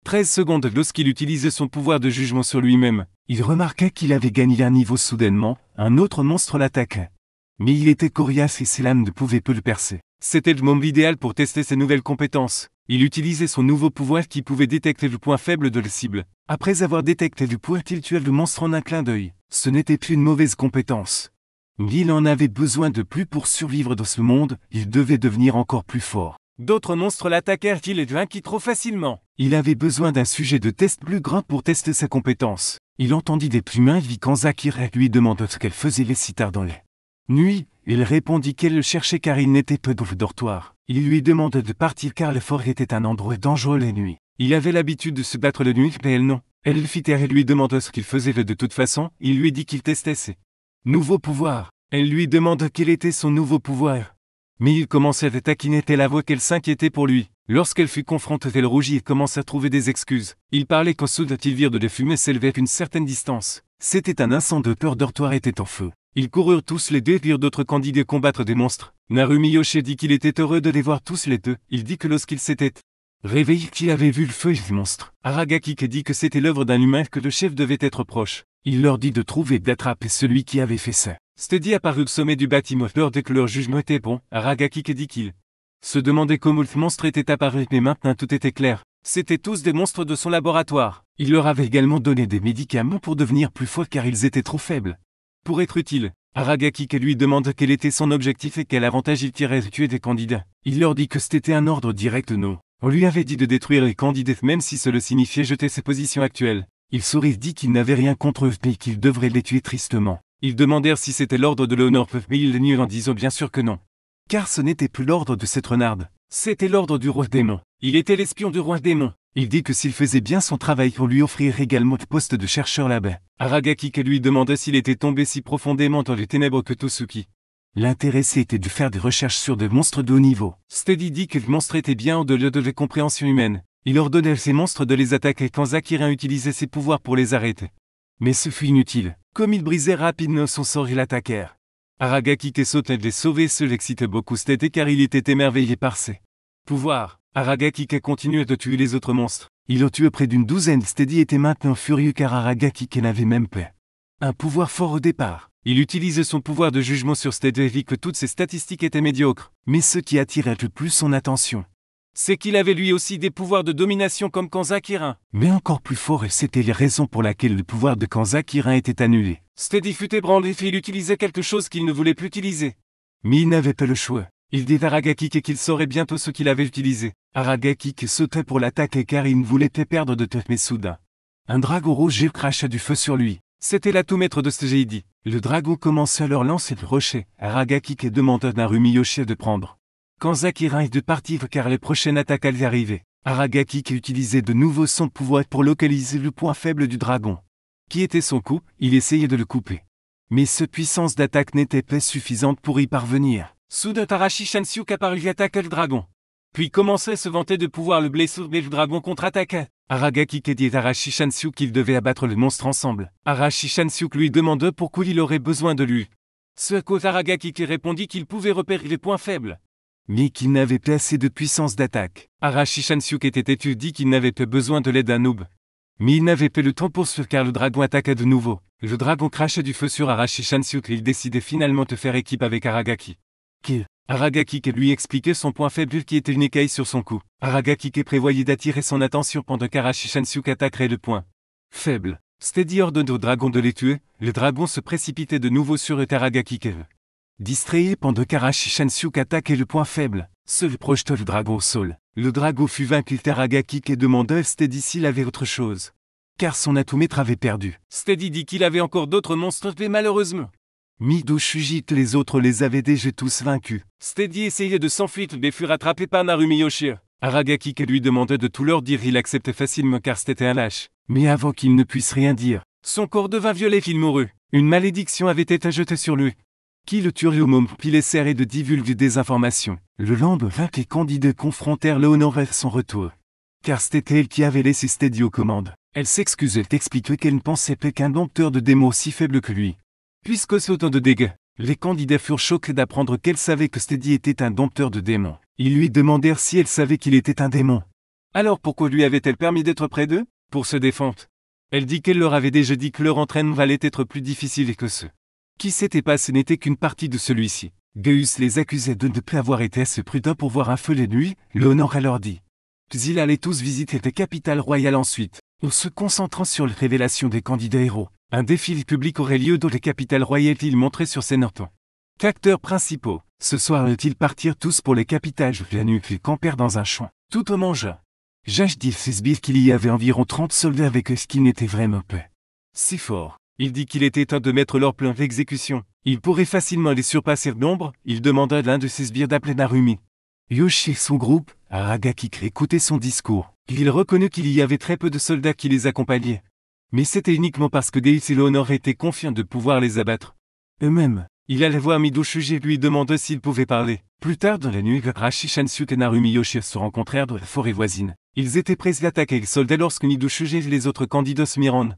13 secondes lorsqu'il utilisait son pouvoir de jugement sur lui-même. Il remarqua qu'il avait gagné un niveau soudainement, un autre monstre l'attaquait. Mais il était coriace et ses lames ne pouvaient pas le percer. C'était le moment idéal pour tester ses nouvelles compétences. Il utilisait son nouveau pouvoir qui pouvait détecter le point faible de la cible. Après avoir détecté le point, il tua le monstre en un clin d'œil. Ce n'était plus une mauvaise compétence. Mais il en avait besoin de plus pour survivre dans ce monde, il devait devenir encore plus fort. D'autres monstres l'attaquèrent-ils et vainquit trop facilement. Il avait besoin d'un sujet de test plus grand pour tester sa compétence. Il entendit des plumes vit quand Zakira lui demanda ce qu'elle faisait les si tard dans la nuit. Il répondit qu'elle le cherchait car il n'était pas dans le dortoir. Il lui demanda de partir car le fort était un endroit dangereux la nuit. Il avait l'habitude de se battre la nuit mais elle non. Elle le fit taire et lui demanda ce qu'il faisait de toute façon. Il lui dit qu'il testait ses nouveaux pouvoirs. Elle lui demanda quel était son nouveau pouvoir. Mais il commençait à taquiner telle la voix qu'elle s'inquiétait pour lui. Lorsqu'elle fut confrontée, elle rougit et commença à trouver des excuses. Il parlait quand soudain il virent de la fumée s'élever à une certaine distance. C'était un incendie de leur dortoir était en feu. Ils coururent tous les deux et virent d'autres candidats combattre des monstres. Narumiyoshi dit qu'il était heureux de les voir tous les deux. Il dit que lorsqu'il s'était réveillé qu'il avait vu le feu et le monstre. Aragaki Keste dit que c'était l'œuvre d'un humain que le chef devait être proche. Il leur dit de trouver et d'attraper celui qui avait fait ça. Steady apparut au sommet du bâtiment lors dès que leur jugement était bon. Aragaki Keste dit qu'il se demandait comment le monstre était apparu mais maintenant tout était clair. C'étaient tous des monstres de son laboratoire. Il leur avait également donné des médicaments pour devenir plus forts car ils étaient trop faibles pour être utiles. Aragaki Keste lui demande quel était son objectif et quel avantage il tirait de tuer des candidats. Il leur dit que c'était un ordre direct non. On lui avait dit de détruire les candidats même si cela signifiait jeter ses positions actuelles. Il sourit dit qu'il n'avait rien contre eux mais qu'il devrait les tuer tristement. Ils demandèrent si c'était l'ordre de l'honneur mais il les niait en disant bien sûr que non. Car ce n'était plus l'ordre de cette renarde. C'était l'ordre du roi démon. Il était l'espion du roi démon. Il dit que s'il faisait bien son travail, on lui offrirait également le poste de chercheur là-bas. Aragaki lui demanda s'il était tombé si profondément dans les ténèbres que Tosuki. L'intéressé était de faire des recherches sur des monstres de haut niveau. Steady dit que le monstre était bien au-delà de la compréhension humaine. Il ordonnait à ces monstres de les attaquer quand Zakirin utilisait ses pouvoirs pour les arrêter. Mais ce fut inutile. Comme ils brisaient rapidement son sort, ils l'attaquèrent. Aragaki sautait de les sauver, cela excitait beaucoup Steady car il était émerveillé par ses pouvoirs. Aragaki continuait de tuer les autres monstres. Il en tuait près d'une douzaine. Steady était maintenant furieux car Aragaki n'avait même pas un pouvoir fort au départ. Il utilisait son pouvoir de jugement sur Steady et vit que toutes ses statistiques étaient médiocres. Mais ce qui attirait le plus son attention, c'est qu'il avait lui aussi des pouvoirs de domination comme Kanza Kirin. Mais encore plus fort, et c'était la raison pour laquelle le pouvoir de Kanza Kirin était annulé. Steady fut ébranlé et il utilisait quelque chose qu'il ne voulait plus utiliser. Mais il n'avait pas le choix. Il dit à Aragaki qu'il saurait bientôt ce qu'il avait utilisé. Aragaki sautait pour l'attaquer car il ne voulait pas perdre de tête, mais soudain, un dragon rouge cracha du feu sur lui. C'était l'atout maître de ce Jeidi. Le dragon commença à leur lancer le rocher. Aragaki demanda à Narumi Yoshi de prendre Kanza Kirin et de partir car les prochaines attaques allaient arriver. Aragaki utilisait de nouveau son pouvoir pour localiser le point faible du dragon. Qui était son coup, il essayait de le couper. Mais cette puissance d'attaque n'était pas suffisante pour y parvenir. Soudain Tarashi Shansyuk apparut et attaqua le dragon. Puis commençait à se vanter de pouvoir le blesser, mais le dragon contre-attaqua. Aragaki dit à Arashi Shansyuk qu'ils devaient abattre le monstre ensemble. Arashi Shansyuk lui demanda pourquoi il aurait besoin de lui. Ce à quoi Aragaki répondit qu'il pouvait repérer les points faibles, mais qu'il n'avait pas assez de puissance d'attaque. Arashi Shansyuk était têtu, dit qu'il n'avait pas besoin de l'aide d'un noob. Mais il n'avait pas le temps pour ce car le dragon attaqua de nouveau. Le dragon crachait du feu sur Arashi Shansyuk et il décidait finalement de faire équipe avec Aragaki. Aragaki lui expliquait son point faible qui était une écaille sur son cou. Aragaki prévoyait d'attirer son attention pendant qu'Arashi Shansyuk attaquerait le point faible. Steady ordonne au dragon de les tuer. Le dragon se précipitait de nouveau sur Aragaki. Distrait pendant qu'Arashi Shansyuk attaquait le point faible, seul projeta le dragon au sol. Le dragon fut vaincu. Aragaki demanda à Steady s'il avait autre chose, car son atout maître avait perdu. Steady dit qu'il avait encore d'autres monstres, mais malheureusement, Mido Shujit les autres les avaient déjà tous vaincus. Steady essayait de s'enfuir mais fut rattrapé par Narumi Yoshi. Aragaki lui demandait de tout leur dire, il acceptait facilement car c'était un lâche. Mais avant qu'il ne puisse rien dire, son corps devint violet et il mourut. Une malédiction avait été jetée sur lui, qui le tuerait au moment puis essaierait de divulguer des informations. Le lendemain, les candidats confrontèrent Léonore à son retour, car c'était elle qui avait laissé Steady aux commandes. Elle s'excusait et expliquait qu'elle ne pensait pas qu'un dompteur de démons aussi faible que lui puisque c'est autant de dégâts. Les candidats furent choqués d'apprendre qu'elle savait que Steady était un dompteur de démons. Ils lui demandèrent si elle savait qu'il était un démon. Alors pourquoi lui avait-elle permis d'être près d'eux? Pour se défendre. Elle dit qu'elle leur avait déjà dit que leur entraînement allait être plus difficile et que ce qui s'était passé n'était qu'une partie de celui-ci. Geus les accusait de ne pas avoir été assez prudents pour voir un feu la nuit. Léonore leur dit. Puis ils allaient tous visiter la capitale royale ensuite, en se concentrant sur la révélation des candidats héros. Un défilé public aurait lieu dans les capitales royales. Ils montraient sur scène en acteurs principaux. Ce soir, ils partirent tous pour les capitales. La nuit, ils campèrent dans un champ. Tout au mangea. Jaj dit Sisbir qu'il y avait environ 30 soldats avec eux, ce qui n'était vraiment pas si fort. Il dit qu'il était temps de mettre leur plan d'exécution. Il pourrait facilement les surpasser de nombre. Il demanda à l'un de ses sbires d'appeler Narumi Yoshi et son groupe. Aragaki écoutait son discours. Il reconnut qu'il y avait très peu de soldats qui les accompagnaient. Mais c'était uniquement parce que Geus et Léonore étaient confiants de pouvoir les abattre eux-mêmes. Il allait voir Mido Shuji et lui demanda s'il pouvait parler. Plus tard dans la nuit, Arashi Shansyuk et Narumi Yoshi se rencontrèrent dans la forêt voisine. Ils étaient prêts à attaquer les soldats lorsque Mido Shuji et les autres candidats se mirent en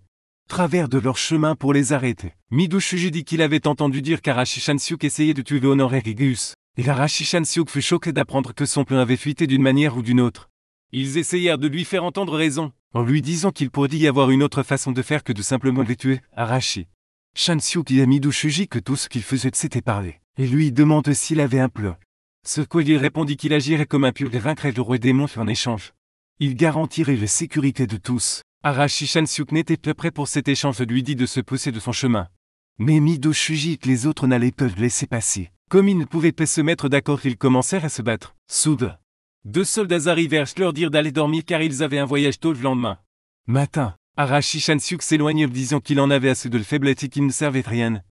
travers de leur chemin pour les arrêter. Mido Shuji dit qu'il avait entendu dire qu'Arashi Shansyuk essayait de tuer Léonore et Geus. Et Arashi Shansyuk fut choqué d'apprendre que son plan avait fuité d'une manière ou d'une autre. Ils essayèrent de lui faire entendre raison, en lui disant qu'il pourrait y avoir une autre façon de faire que de simplement les tuer. Arashi Shansyuk dit à Mido Shuji que tout ce qu'il faisait c'était parler, et lui demande s'il avait un plan. Ce quoi il répondit qu'il agirait comme un pur et vaincrait le roi démon en échange. Il garantirait la sécurité de tous. Arashi Shansyuk n'était pas prêt pour cet échange, lui dit de se pousser de son chemin. Mais Mido Shuji et les autres n'allaient pas le laisser passer. Comme ils ne pouvaient pas se mettre d'accord, ils commencèrent à se battre. Soudain, 2 soldats arrivèrent leur dire d'aller dormir car ils avaient un voyage tôt le lendemain matin. Arashi Shansyuk s'éloignait disant qu'il en avait assez de le faiblesse et qu'il ne servait à rien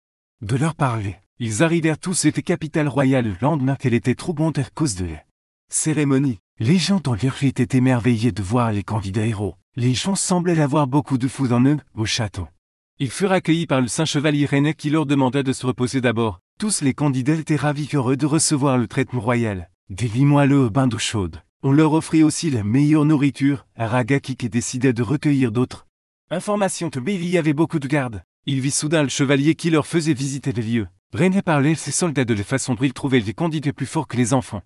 de leur parler. Ils arrivèrent tous à la capitale royale le lendemain qu'elle était troublante à cause de la cérémonie. Les gens dans l'île étaient émerveillés de voir les candidats héros. Les gens semblaient avoir beaucoup de foudre en eux, au château. Ils furent accueillis par le saint chevalier René qui leur demanda de se reposer d'abord. Tous les candidats étaient ravis heureux de recevoir le traitement royal. Des lits moelleux au bain d'eau chaude. On leur offrit aussi la meilleure nourriture. Aragakike décida de recueillir d'autres informations que il y avait beaucoup de gardes. Il vit soudain le chevalier qui leur faisait visiter les lieux. René parlait ses soldats de la façon dont il trouvait les candidats plus forts que les enfants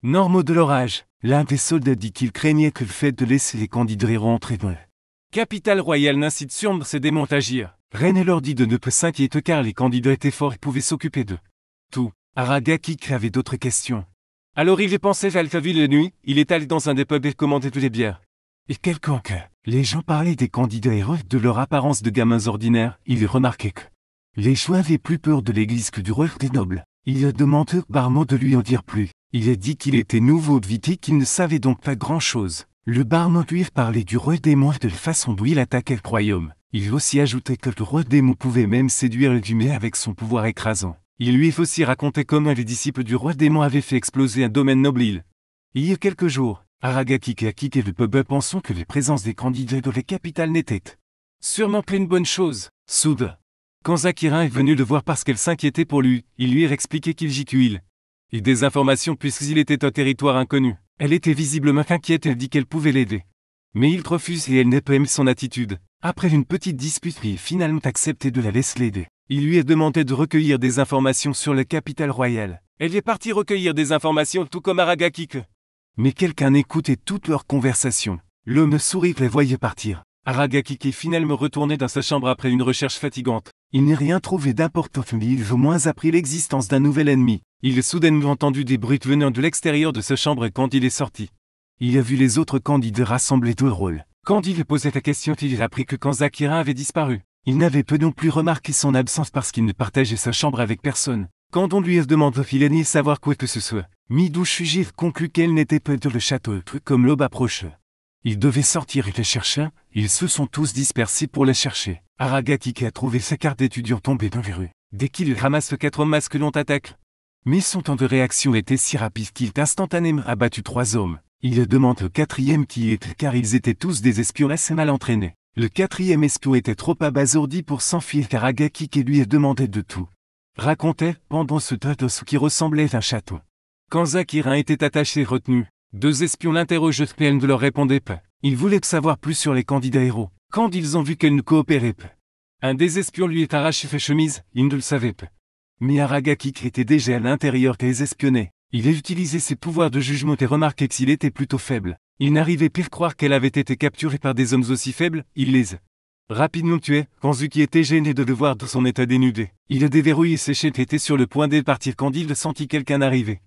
normaux de leur âge. L'un des soldats dit qu'il craignait que le fait de laisser les candidats rentrer dans la capitale royale n'incite sur ces démons à agir. René leur dit de ne pas s'inquiéter car les candidats étaient forts et pouvaient s'occuper d'eux. Tout. Aragakike avait d'autres questions. Alors il y pensait à vu la nuit, il est allé dans un des pubs et commandait de les bières. Et quelconque, les gens parlaient des candidats héros de leur apparence de gamins ordinaires, il remarquait que les gens avaient plus peur de l'église que du roi des nobles. Il a demandé au barman de lui en dire plus. Il a dit qu'il était nouveau de vie et qu'il ne savait donc pas grand-chose. Le barman lui parlait du roi démon et de la façon dont il attaquait le royaume. Il aussi ajoutait que le roi démon pouvait même séduire les humains avec son pouvoir écrasant. Il lui aussi racontait comment les disciples du roi démon avaient fait exploser un domaine noble. Il y a quelques jours, Aragakike a quitté le pub pensant que les présences des candidats dans les capitales n'étaient sûrement pas une bonne chose. Soudain, quand Zakirin est venu le voir parce qu'elle s'inquiétait pour lui, il lui a expliqué qu'il gît et des informations puisqu'il était un territoire inconnu. Elle était visiblement inquiète et elle dit qu'elle pouvait l'aider. Mais il refuse et elle n'a pas aimé son attitude. Après une petite dispute, il a finalement accepté de la laisser l'aider. Il lui a demandé de recueillir des informations sur la capitale royale. Elle est partie recueillir des informations tout comme Aragakike. Mais quelqu'un écoutait toute leur conversation. L'homme sourit et les voyait partir. Aragakike est finalement retourné dans sa chambre après une recherche fatigante. Il n'a rien trouvé d'important mais il au moins appris l'existence d'un nouvel ennemi. Il a soudainement entendu des bruits venant de l'extérieur de sa chambre quand il est sorti. Il a vu les autres candidats rassemblés de rôle. Quand il posait la question, il a appris que quand Zakirin avait disparu, il n'avait pas non plus remarqué son absence parce qu'il ne partageait sa chambre avec personne. Quand on lui a demandé il a nié savoir quoi que ce soit, Midou Shujir conclut qu'elle n'était pas dans le château comme l'aube approche. Il devait sortir et les chercher, ils se sont tous dispersés pour la chercher. Aragakike a trouvé sa carte d'étudiant tombée dans les rues. Dès qu'il ramasse 4 hommes masques l'ont attaqué. Mais son temps de réaction était si rapide qu'il a instantanément abattu 3 hommes. Il demande au 4e qui était car ils étaient tous des espions assez mal entraînés. Le 4e espion était trop abasourdi pour s'enfuir car Aragakike lui a demandé de tout. Racontait, pendant ce tas ce qui ressemblait à un château. Quand Zakirin était attaché et retenu, 2 espions l'interrogeaient et elle ne leur répondait pas. Ils voulaient savoir plus sur les candidats héros. Quand ils ont vu qu'elle ne coopérait pas, un des espions lui est arraché sa chemise, il ne le savait pas. Mais Aragakike était déjà à l'intérieur qu'elle espionnait. Il a utilisé ses pouvoirs de jugement et remarqué qu'il était plutôt faible. Il n'arrivait pas à croire qu'elle avait été capturée par des hommes aussi faibles, il les a rapidement tués, quand Zuki était gêné de le voir dans son état dénudé. Il a déverrouillé ses chaînes et était sur le point de partir quand il sentit quelqu'un arriver.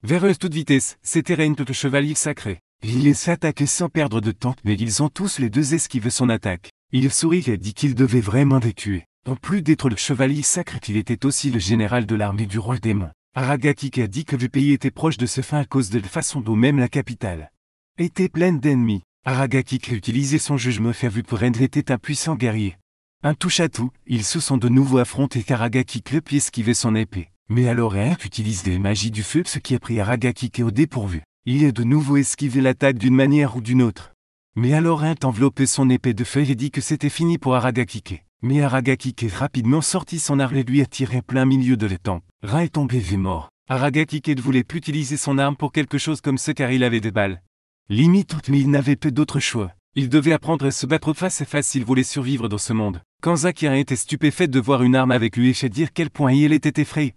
Vers eux toute vitesse, c'était Reine le chevalier sacré. Il les attaquait sans perdre de temps, mais ils ont tous les 2 esquivé son attaque. Il sourit et dit qu'il devait vraiment les tuer. En plus d'être le chevalier sacré, il était aussi le général de l'armée du roi démon. Aragakike a dit que le pays était proche de se fin à cause de la façon dont même la capitale était pleine d'ennemis. Aragakike a utilisé son jugement et a vu que Reine était un puissant guerrier. Un touche-à-tout, ils se sont de nouveau affrontés car Aragakike le esquivé son épée. Mais alors Reine utilise des magies du feu ce qui a pris Aragakike au dépourvu. Il a de nouveau esquivé l'attaque d'une manière ou d'une autre. Mais alors Reine enveloppé son épée de feu et dit que c'était fini pour Aragakike. Mais Aragakike a rapidement sorti son arme et lui a tiré plein milieu de l'étang. Reine est tombé et mort. Aragakike ne voulait plus utiliser son arme pour quelque chose comme ça car il avait des balles. Limite, mais il n'avait peu d'autre choix. Il devait apprendre à se battre face à face s'il voulait survivre dans ce monde. Quand Zakirin était stupéfait de voir une arme avec lui et dire quel point il était effrayé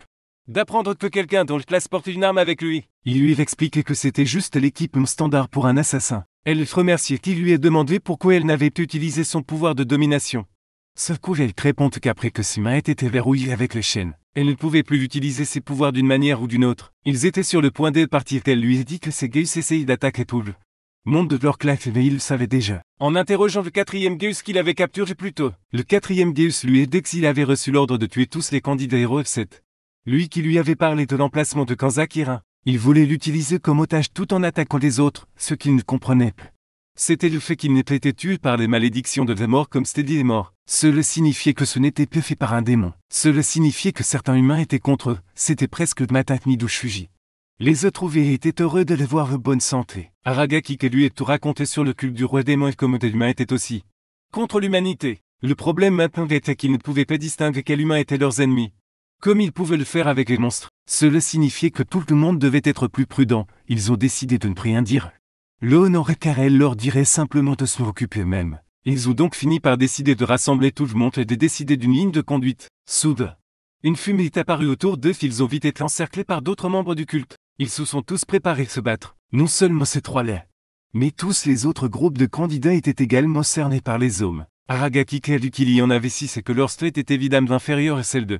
d'apprendre que quelqu'un dans le classe portait une arme avec lui. Il lui a expliqué que c'était juste l'équipement standard pour un assassin. Elle le remerciait qu'il lui a demandé pourquoi elle n'avait pas utilisé son pouvoir de domination. Ce coup, elle répond qu'après que ses mains étaient verrouillées avec les chaînes, elle ne pouvait plus utiliser ses pouvoirs d'une manière ou d'une autre. Ils étaient sur le point de partir. Elle lui a dit que ses Geus essayaient d'attaquer tout le monde de leur classe, mais il le savait déjà. En interrogeant le 4e Geus qu'il avait capturé plus tôt, le 4e Geus lui a dit qu'il avait reçu l'ordre de tuer tous les candidats héros F7. Lui qui lui avait parlé de l'emplacement de Zakirin, il voulait l'utiliser comme otage tout en attaquant les autres, ce qu'il ne comprenait pas. C'était le fait qu'il n'ait été tué par les malédictions de la mort comme Steady est mort. Cela signifiait que ce n'était pas fait par un démon. Cela signifiait que certains humains étaient contre eux. C'était presque Matak Midou Shuji. Les autres ouvriers étaient heureux de le voir en bonne santé. Aragaki lui a tout raconté sur le culte du roi démon et comment l'humain était aussi contre l'humanité. Le problème maintenant était qu'ils ne pouvaient pas distinguer quels humains étaient leurs ennemis. Comme ils pouvaient le faire avec les monstres, cela signifiait que tout le monde devait être plus prudent. Ils ont décidé de ne rien dire. Le honorer car elle leur dirait simplement de s'en occuper eux-mêmes. Ils ont donc fini par décider de rassembler tout le monde et de décider d'une ligne de conduite. Soudain, une fumée est apparue autour d'eux, ils ont vite été encerclés par d'autres membres du culte. Ils se sont tous préparés à se battre. Non seulement ces trois-là, mais tous les autres groupes de candidats étaient également cernés par les hommes. Aragaki a lu qu'il y en avait 6 et que leur strength était évidemment inférieure à celle de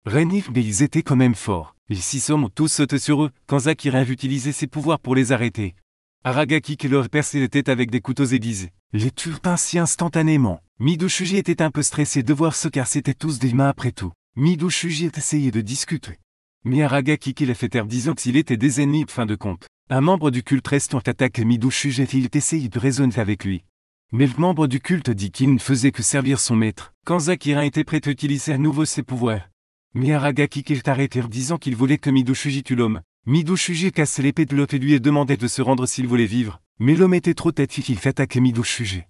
Renif, mais ils étaient quand même forts. Les 6 hommes ont tous sauté sur eux, quand Zakira a utilisé ses pouvoirs pour les arrêter. Aragaki leur perçait les têtes avec des couteaux aiguisés. Les turent ainsi instantanément. Midoshuji était un peu stressé de voir ce car c'étaient tous des humains après tout. Midoshuji a essayé de discuter. Mais Aragaki l'a fait taire disant qu'ils étaient des ennemis fin de compte. Un membre du culte restant attaque Midoshuji et il essayé de raisonner avec lui. Mais le membre du culte dit qu'il ne faisait que servir son maître. Quand Zakira était prêt à utiliser à nouveau ses pouvoirs. Mais Aragaki est arrêté en disant qu'il voulait que Midoshuji tue l'homme. Midoshuji casse l'épée de l'autre et lui demandait de se rendre s'il voulait vivre. Mais l'homme était trop têtu, il fait attaquer Midoshuji.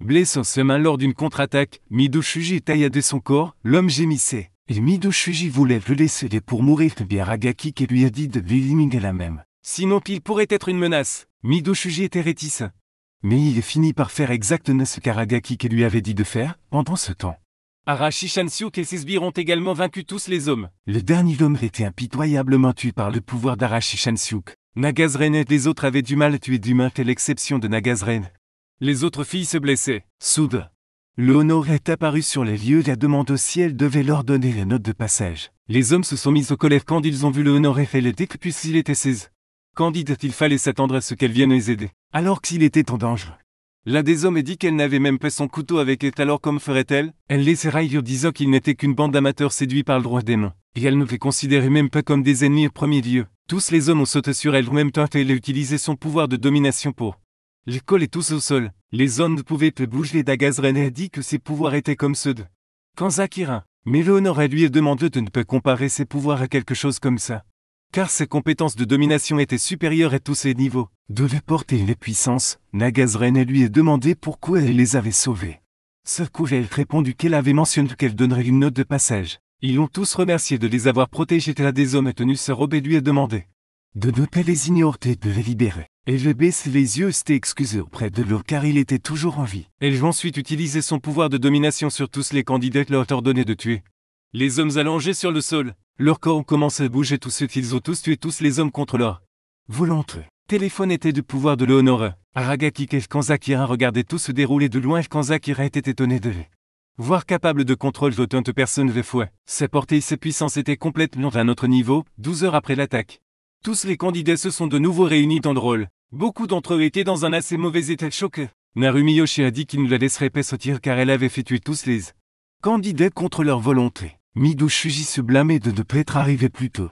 Blessant ses mains lors d'une contre-attaque, Midoshuji tailla de son corps, l'homme gémissait. Et Midoshuji voulait le laisser pour mourir, mais Aragaki lui a dit de l'éliminer la même. Sinon il pourrait être une menace. Midoshuji était réticent. Mais il finit par faire exactement ce qu'Aragaki lui avait dit de faire, pendant ce temps. Arashi Shansyuk et ses sbires ont également vaincu tous les hommes. Le dernier homme était impitoyablement tué par le pouvoir d'Arashi Shansyuk. Nagazren et les autres avaient du mal à tuer d'humains à l'exception de Nagazren. Les autres filles se blessaient. Soudain, le Honor est apparu sur les lieux et a demandé si elle devait leur donner les notes de passage. Les hommes se sont mis au colère quand ils ont vu le Honor et fait le déc puisqu'il était 16. Candide, il fallait s'attendre à ce qu'elle vienne les aider, alors qu'il était en danger. L'un des hommes a dit qu'elle n'avait même pas son couteau avec elle, alors comme ferait-elle? Elle les raille disant qu'ils n'étaient qu'une bande d'amateurs séduits par le roi démon. Et elle ne les considérait même pas comme des ennemis au premier lieu. Tous les hommes ont sauté sur elle en même temps et elle a utilisé son pouvoir de domination pour les coller tous au sol. Les hommes ne pouvaient plus bouger. Nagazren a dit que ses pouvoirs étaient comme ceux de Kanzakira. Mais le Honor lui a demandé de ne pas comparer ses pouvoirs à quelque chose comme ça. Car ses compétences de domination étaient supérieures à tous les niveaux. De la portée et les puissances, Nagazren lui a demandé pourquoi elle les avait sauvés. Ce coup, elle a répondu qu'elle avait mentionné qu'elle donnerait une note de passage. Ils l'ont tous remercié de les avoir protégés. L'un des hommes a tenu sa robe et lui a demandé de ne pas les ignorer et de les libérer. Elle a baissé les yeux et s'était excusée auprès de l'eau car il était toujours en vie. Elle a ensuite utilisé son pouvoir de domination sur tous les candidats et leur ordonné de tuer. Les hommes allongés sur le sol, leurs corps ont commencé à bouger tout de suite. Ils ont tous tué tous les hommes contre leur volonté. Téléphone était du pouvoir de Leonora. Aragaki et Kanzakira regardaient tout se dérouler de loin et Kanzakira était étonné de les voir capable de contrôle d'autant de personnes de fois. Sa portée et sa puissance étaient complètement à un autre niveau, 12 heures après l'attaque. Tous les candidats se sont de nouveau réunis dans le rôle. Beaucoup d'entre eux étaient dans un assez mauvais état de choc. Narumi Yoshi a dit qu'il ne la laisserait pas sortir car elle avait fait tuer tous les candidats contre leur volonté. Midoshuji se blâmait de ne pas être arrivé plus tôt.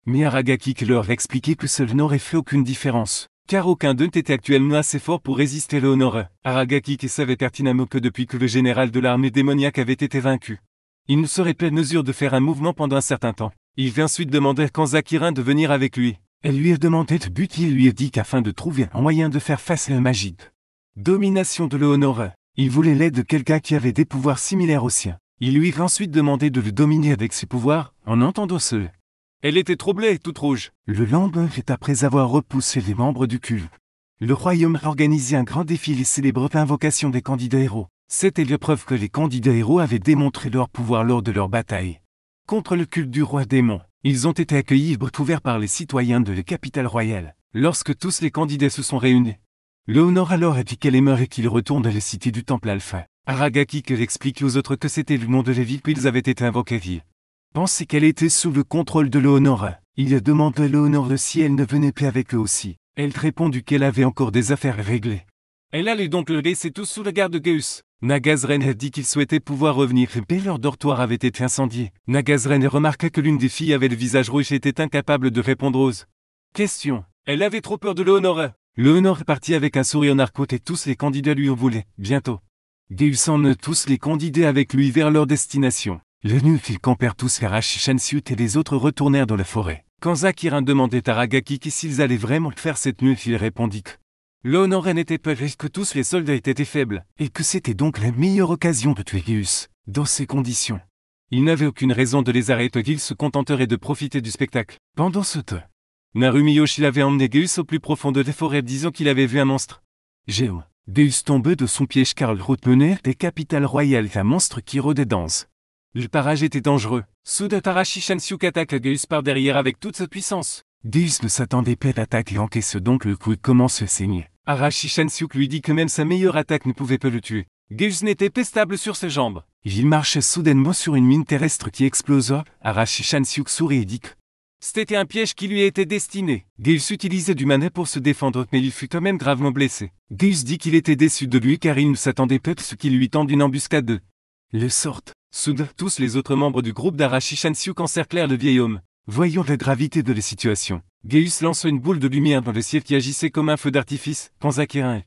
Mais Aragaki leur a expliqué que cela n'aurait fait aucune différence, car aucun d'eux n'était actuellement assez fort pour résister le Honor. Aragaki savait pertinemment que depuis que le général de l'armée démoniaque avait été vaincu, il ne serait pas en mesure de faire un mouvement pendant un certain temps. Il vint ensuite demander à Kanzakira de venir avec lui. Elle lui a demandé de but, il lui a dit qu'afin de trouver un moyen de faire face à la magie de domination de le Honor, il voulait l'aide de quelqu'un qui avait des pouvoirs similaires aux siens. Il lui a ensuite demandé de le dominer avec ses pouvoirs, en entendant cela. Elle était troublée et toute rouge. Le lendemain, après avoir repoussé les membres du culte, le royaume a organisé un grand défilé célébrant l'invocation des candidats héros. C'était la preuve que les candidats héros avaient démontré leur pouvoir lors de leur bataille contre le culte du roi démon. Ils ont été accueillis et ouverts par les citoyens de la capitale royale. Lorsque tous les candidats se sont réunis, le Honor alors a dit qu'elle est morte et qu'il retourne à la cité du temple Alpha. Aragaki explique aux autres que c'était le nom de la ville qu'ils avaient été invoqués. Pensait qu'elle était sous le contrôle de Leonora. Il a demandé à Leonora si elle ne venait pas avec eux aussi. Elle répondu qu'elle avait encore des affaires à régler. Elle allait donc le laisser tous sous la garde de Geus. Nagazren a dit qu'il souhaitait pouvoir revenir, mais leur dortoir avait été incendié. Nagazren remarqua que l'une des filles avait le visage rouge et était incapable de répondre aux questions. Elle avait trop peur de Leonora. Leonora partit avec un sourire narquois et tous les candidats lui en voulaient. Bientôt, Geus emmenait tous les candidats avec lui vers leur destination. La nuit, ils campèrent tous Arashi Shansyuk et les autres retournèrent dans la forêt. Quand Zakirin demandait à Aragaki s'ils allaient vraiment le faire cette nuit, il répondit que l'honneur n'était pas vrai, que tous les soldats étaient faibles, et que c'était donc la meilleure occasion de tuer Geus. Dans ces conditions, il n'avait aucune raison de les arrêter, qu'il se contenterait de profiter du spectacle. Pendant ce temps, Narumiyoshi avait emmené Geus au plus profond de la forêt, disant qu'il avait vu un monstre. Géo. Geus tombait de son piège car le route menait des capitales royales un monstre qui rôdait dense. Le parage était dangereux. Soudain Tarashi Shansyuk attaque Geus par derrière avec toute sa puissance. Geus ne s'attendait pas à l'attaque et encaisse donc le coup et commence à saigner. Arashi Shansyuk lui dit que même sa meilleure attaque ne pouvait pas le tuer. Geus n'était pas stable sur ses jambes. Il marchait soudainement sur une mine terrestre qui explosa. Arashi Shansyuk sourit et dit que c'était un piège qui lui était destiné. Geus utilisait du mana pour se défendre, mais il fut quand même gravement blessé. Geus dit qu'il était déçu de lui car il ne s'attendait pas à ce qu'il lui tende une embuscade de le sorte. Soudain, tous les autres membres du groupe d'Arashi Shansyuk encerclèrent le vieil homme. Voyant la gravité de la situation, Geus lança une boule de lumière dans le ciel qui agissait comme un feu d'artifice, quand Zakirin et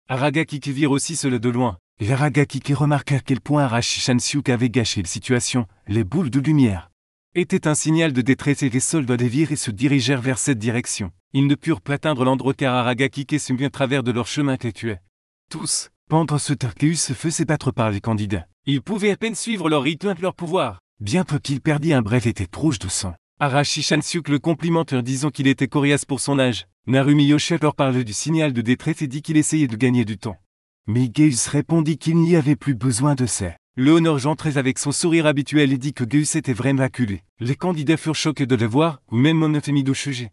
Aragaki qui virent aussi cela de loin. Et Aragaki qui remarqua à quel point Arashi Shansyuk avait gâché la situation. Les boules de lumière étaient un signal de détresse et les soldats les virent et se dirigèrent vers cette direction. Ils ne purent pas atteindre l'endroit car Aragaki s'est mis à travers de leur chemin et les tuait. Tous, pendant ce temps, Geus se faisait battre par les candidats. Ils pouvaient à peine suivre leur rythme et leur pouvoir. Bientôt qu'il perdit un bref et tête rouge de sang. Arashi Shansyuk le complimente en disant qu'il était coriace pour son âge. Narumiyoshi leur parle du signal de détresse et dit qu'il essayait de gagner du temps. Mais Geus répondit qu'il n'y avait plus besoin de ça. Le Honor entrait avec son sourire habituel et dit que Geus était vraiment acculé. Les candidats furent choqués de le voir, ou même Monotemi Doshuji.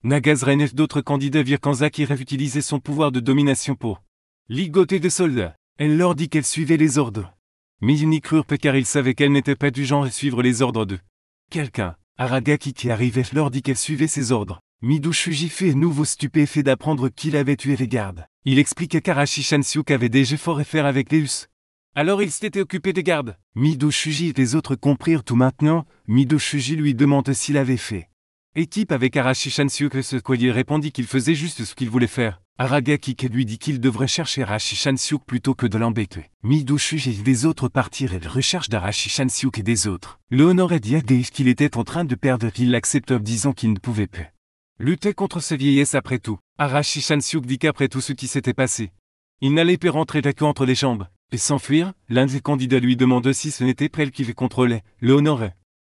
Nagazren et d'autres candidats virent quand Zakirin utilisait son pouvoir de domination pour ligoter des soldats. Elle leur dit qu'elle suivait les ordres. Mais ils n'y crurent pas car ils savaient qu'elle n'était pas du genre à suivre les ordres de quelqu'un. Aragaki qui arrivait leur dit qu'elle suivait ses ordres. Midoshuji fut à nouveau stupéfait d'apprendre qu'il avait tué les gardes. Il expliqua qu'Arashi Shansyuk avait déjà fort à faire avec Geus. Alors il s'était occupé des gardes. Midoshuji et les autres comprirent tout maintenant. Midoshuji lui demanda s'il avait fait équipe avec Arashi Shansyuk, ce quoi il répondit qu'il faisait juste ce qu'il voulait faire. Aragaki lui dit qu'il devrait chercher Arashi Shansyuk plutôt que de l'embêter. Midoshuji et les autres partirent à la recherche d'Arashi Shansyuk et des autres. Le Honor a dit à Geus qu'il était en train de perdre, il l'accepta disant qu'il ne pouvait pas lutter contre sa vieillesse après tout. Arashi Shansyuk dit qu'après tout ce qui s'était passé, il n'allait pas rentrer la queue entre les jambes et s'enfuir. L'un des candidats lui demanda si ce n'était pas elle qui les contrôlait. Le Honor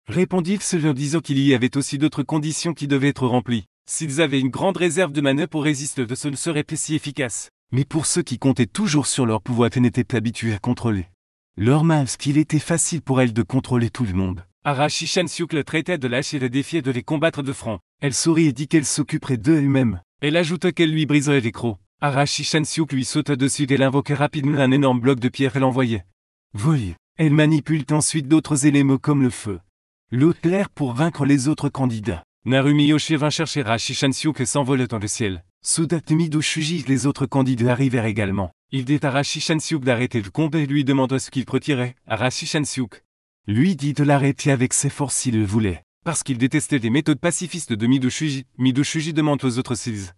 répondit se leur disant qu'il y avait aussi d'autres conditions qui devaient être remplies. S'ils avaient une grande réserve de mana pour résister, ce ne serait pas si efficace. Mais pour ceux qui comptaient toujours sur leur pouvoir et n'étaient pas habitués à contrôler leur main, qu'il était facile pour elle de contrôler tout le monde. Arashi Shansyuk le traitait de lâche et le défiait de les combattre de front. Elle sourit et dit qu'elle s'occuperait d'eux elle-même. Elle ajouta qu'elle lui briserait les crocs. Arashi Shansyuk lui sauta dessus et l'invoqua rapidement un énorme bloc de pierre et l'envoyait voler. Elle manipule ensuite d'autres éléments comme le feu, l'eau claire pour vaincre les autres candidats. Narumiyoshi vint chercher Arashi Shansyuk et s'envola dans le ciel. Soudain Midoshuji et les autres candidats arrivèrent également. Il dit à Arashi Shansyuk d'arrêter le combat et lui demanda ce qu'il retirait. Arashi Shansyuk lui dit de l'arrêter avec ses forces s'il le voulait, parce qu'il détestait les méthodes pacifistes de Midoshuji. Midoshuji demande aux autres s'ils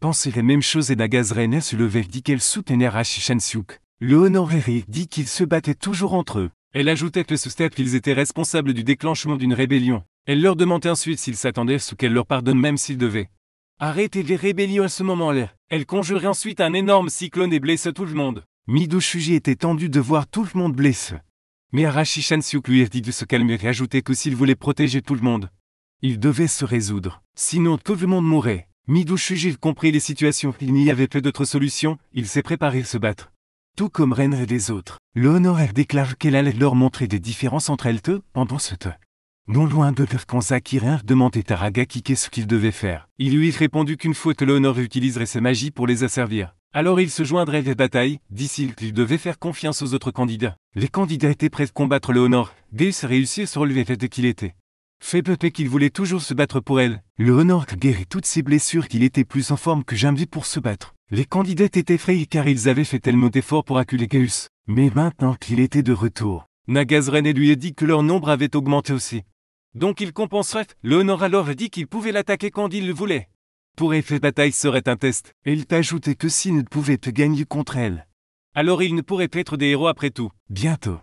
pensaient la même chose et Nagazren se levait et dit qu'elle soutenait Arashi Shansyuk. Le Honoré dit qu'ils se battaient toujours entre eux. Elle ajoutait que ce step qu'ils étaient responsables du déclenchement d'une rébellion. Elle leur demandait ensuite s'ils s'attendaient à ce qu'elle leur pardonne même s'ils devaient arrêter les rébellions à ce moment-là. Elle conjurait ensuite un énorme cyclone et blessa tout le monde. Midoshuji était tendu de voir tout le monde blessé. Mais Arashi Shansyuk lui a dit de se calmer et ajoutait que s'il voulait protéger tout le monde, il devait se résoudre. Sinon tout le monde mourrait. Midoshuji comprit les situations. Il n'y avait pas d'autre solution. Il s'est préparé à se battre. Tout comme Ren et les autres. Le Honor déclare qu'elle allait leur montrer des différences entre elles deux pendant ce temps. Non loin de là, quand Zakirin demandait à Aragaki ce qu'il devait faire, il lui répondu qu'une fois que le Honor utiliserait ses magies pour les asservir, alors il se joindrait à la bataille. Dit-il qu'il devait faire confiance aux autres candidats. Les candidats étaient prêts à combattre le Honor. Geus réussit à se relever dès qu'il était faible et qu'il voulait toujours se battre pour elle. Le Honor guérit toutes ses blessures, qu'il était plus en forme que jamais pour se battre. Les candidats étaient effrayés car ils avaient fait tellement d'efforts pour acculer Geus. Mais maintenant qu'il était de retour, Nagazren lui a dit que leur nombre avait augmenté aussi. Donc il compenserait. Le Honor alors a dit qu'il pouvait l'attaquer quand il le voulait. Pour effet bataille serait un test. Et il t'ajoutait que s'il ne pouvait te gagner contre elle, alors il ne pourrait pas être des héros après tout. Bientôt,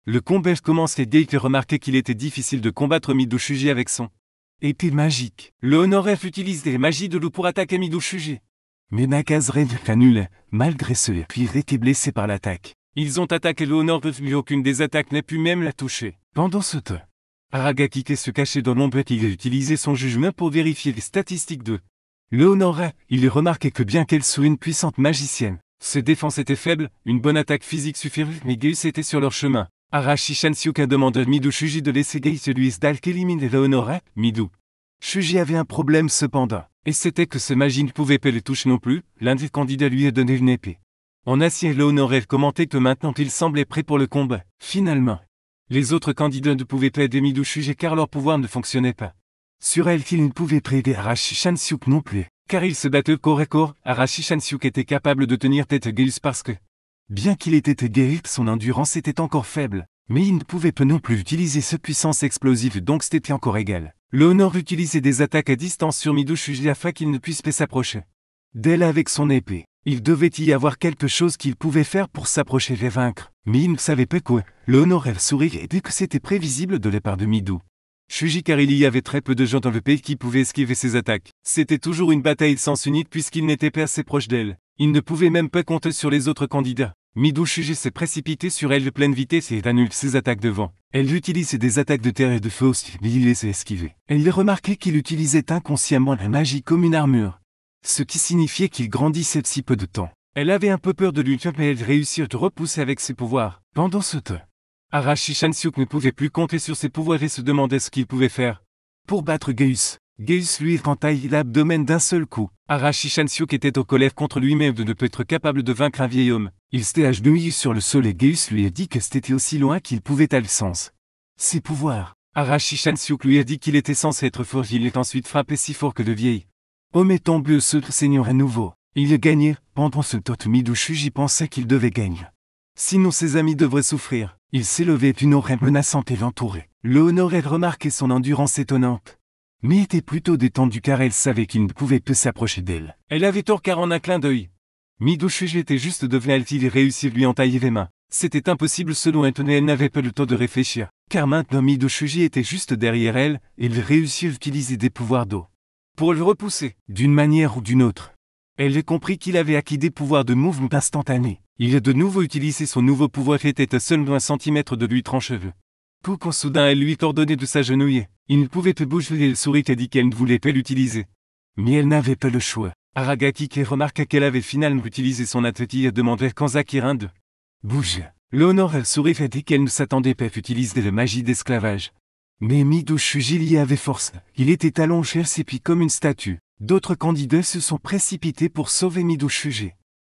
le combat commence et Geus remarquait qu'il était difficile de combattre Midoshuji avec son Épée magique. Le Honorer utilise des magies de loup pour attaquer Midou Shuji. Mais Nakaze annule, malgré ce, puis était blessé par l'attaque. Ils ont attaqué le Honorer, mais aucune des attaques n'a pu même la toucher. Pendant ce temps, Aragaki se cachait dans l'ombre et il a utilisé son jugement pour vérifier les statistiques de le Honorer. Il remarquait que bien qu'elle soit une puissante magicienne, ses défenses étaient faibles, une bonne attaque physique suffisait, mais Geus était sur leur chemin. Arashi Shansuke demande à Midou Shuji de laisser Geus lui éliminer le Honorer. Midou Shuji avait un problème cependant, et c'était que ce magie ne pouvait pas le toucher non plus. L'un des candidats lui a donné une épée en acier. Le Honorer commentait que maintenant il semblait prêt pour le combat. Finalement, les autres candidats ne pouvaient pas aider Midou Shuji car leur pouvoir ne fonctionnait pas. Sur elle qu'il ne pouvait pas aider Arashi Shansuke non plus, car il se battait corps à corps. Arashi Shansuke était capable de tenir tête à Geus parce que, bien qu'il était guéri, son endurance était encore faible, mais il ne pouvait pas non plus utiliser cette puissance explosive, donc c'était encore égal. Le Honor utilisait des attaques à distance sur Midou Shuji afin qu'il ne puisse pas s'approcher d'elle avec son épée. Il devait y avoir quelque chose qu'il pouvait faire pour s'approcher et vaincre, mais il ne savait pas quoi. Le Honor sourit et dit que c'était prévisible de la part de Midou Shuji car il y avait très peu de gens dans le pays qui pouvaient esquiver ses attaques. C'était toujours une bataille sens unique puisqu'il n'était pas assez proche d'elle. Il ne pouvait même pas compter sur les autres candidats. Midou Shuji s'est précipité sur elle de pleine vitesse et annule ses attaques de vent. Elle utilisait des attaques de terre et de feu aussi, mais il les a esquivées. Elle remarquait qu'il utilisait inconsciemment la magie comme une armure, ce qui signifiait qu'il grandissait si peu de temps. Elle avait un peu peur de lui, mais elle réussit à le repousser avec ses pouvoirs. Pendant ce temps, Arashi Shansuke ne pouvait plus compter sur ses pouvoirs et se demandait ce qu'il pouvait faire pour battre Geus. Geus lui entaille l'abdomen d'un seul coup. Arashi Shansuke était en colère contre lui-même de ne pas être capable de vaincre un vieil homme. Il s'était agenouillé sur le sol et Geus lui a dit que c'était aussi loin qu'il pouvait aller sans ses pouvoirs. Arashi Shansuke lui a dit qu'il était censé être fort. Il est ensuite frappé si fort que le vieil homme est tombé au sol, seigneur à nouveau. Il a gagné. Pendant ce temps, Midou Shuji pensait qu'il devait gagner. Sinon ses amis devraient souffrir. Il s'est levé, une aura menaçante et l'entourait. Le Honorer remarquait son endurance étonnante, mais était plutôt détendue car elle savait qu'il ne pouvait plus s'approcher d'elle. Elle avait tort car en un clin d'œil, Midou Shuji était juste devant elle. Il réussit à lui entailler les mains. C'était impossible selon elle, elle n'avait pas le temps de réfléchir, car maintenant Midou Shuji était juste derrière elle, et il réussit à utiliser des pouvoirs d'eau pour le repousser, d'une manière ou d'une autre. Elle a compris qu'il avait acquis des pouvoirs de mouvement instantané. Il a de nouveau utilisé son nouveau pouvoir et était à seulement 1 centimètre de lui tranche-cheveux. Tout quand soudain elle lui ordonnait de s'agenouiller. Il ne pouvait pas bouger et elle sourit et dit qu'elle ne voulait pas l'utiliser. Mais elle n'avait pas le choix. Aragaki remarqua qu'elle avait finalement utilisé son athlétisme et demandait quand Zakirin de bouger. Le Honor sourit et dit qu'elle ne s'attendait pas à utiliser la magie d'esclavage. Mais Midou Shuji y avait force. Il était allongé ses pieds comme une statue. D'autres candidats se sont précipités pour sauver Midou Shuji.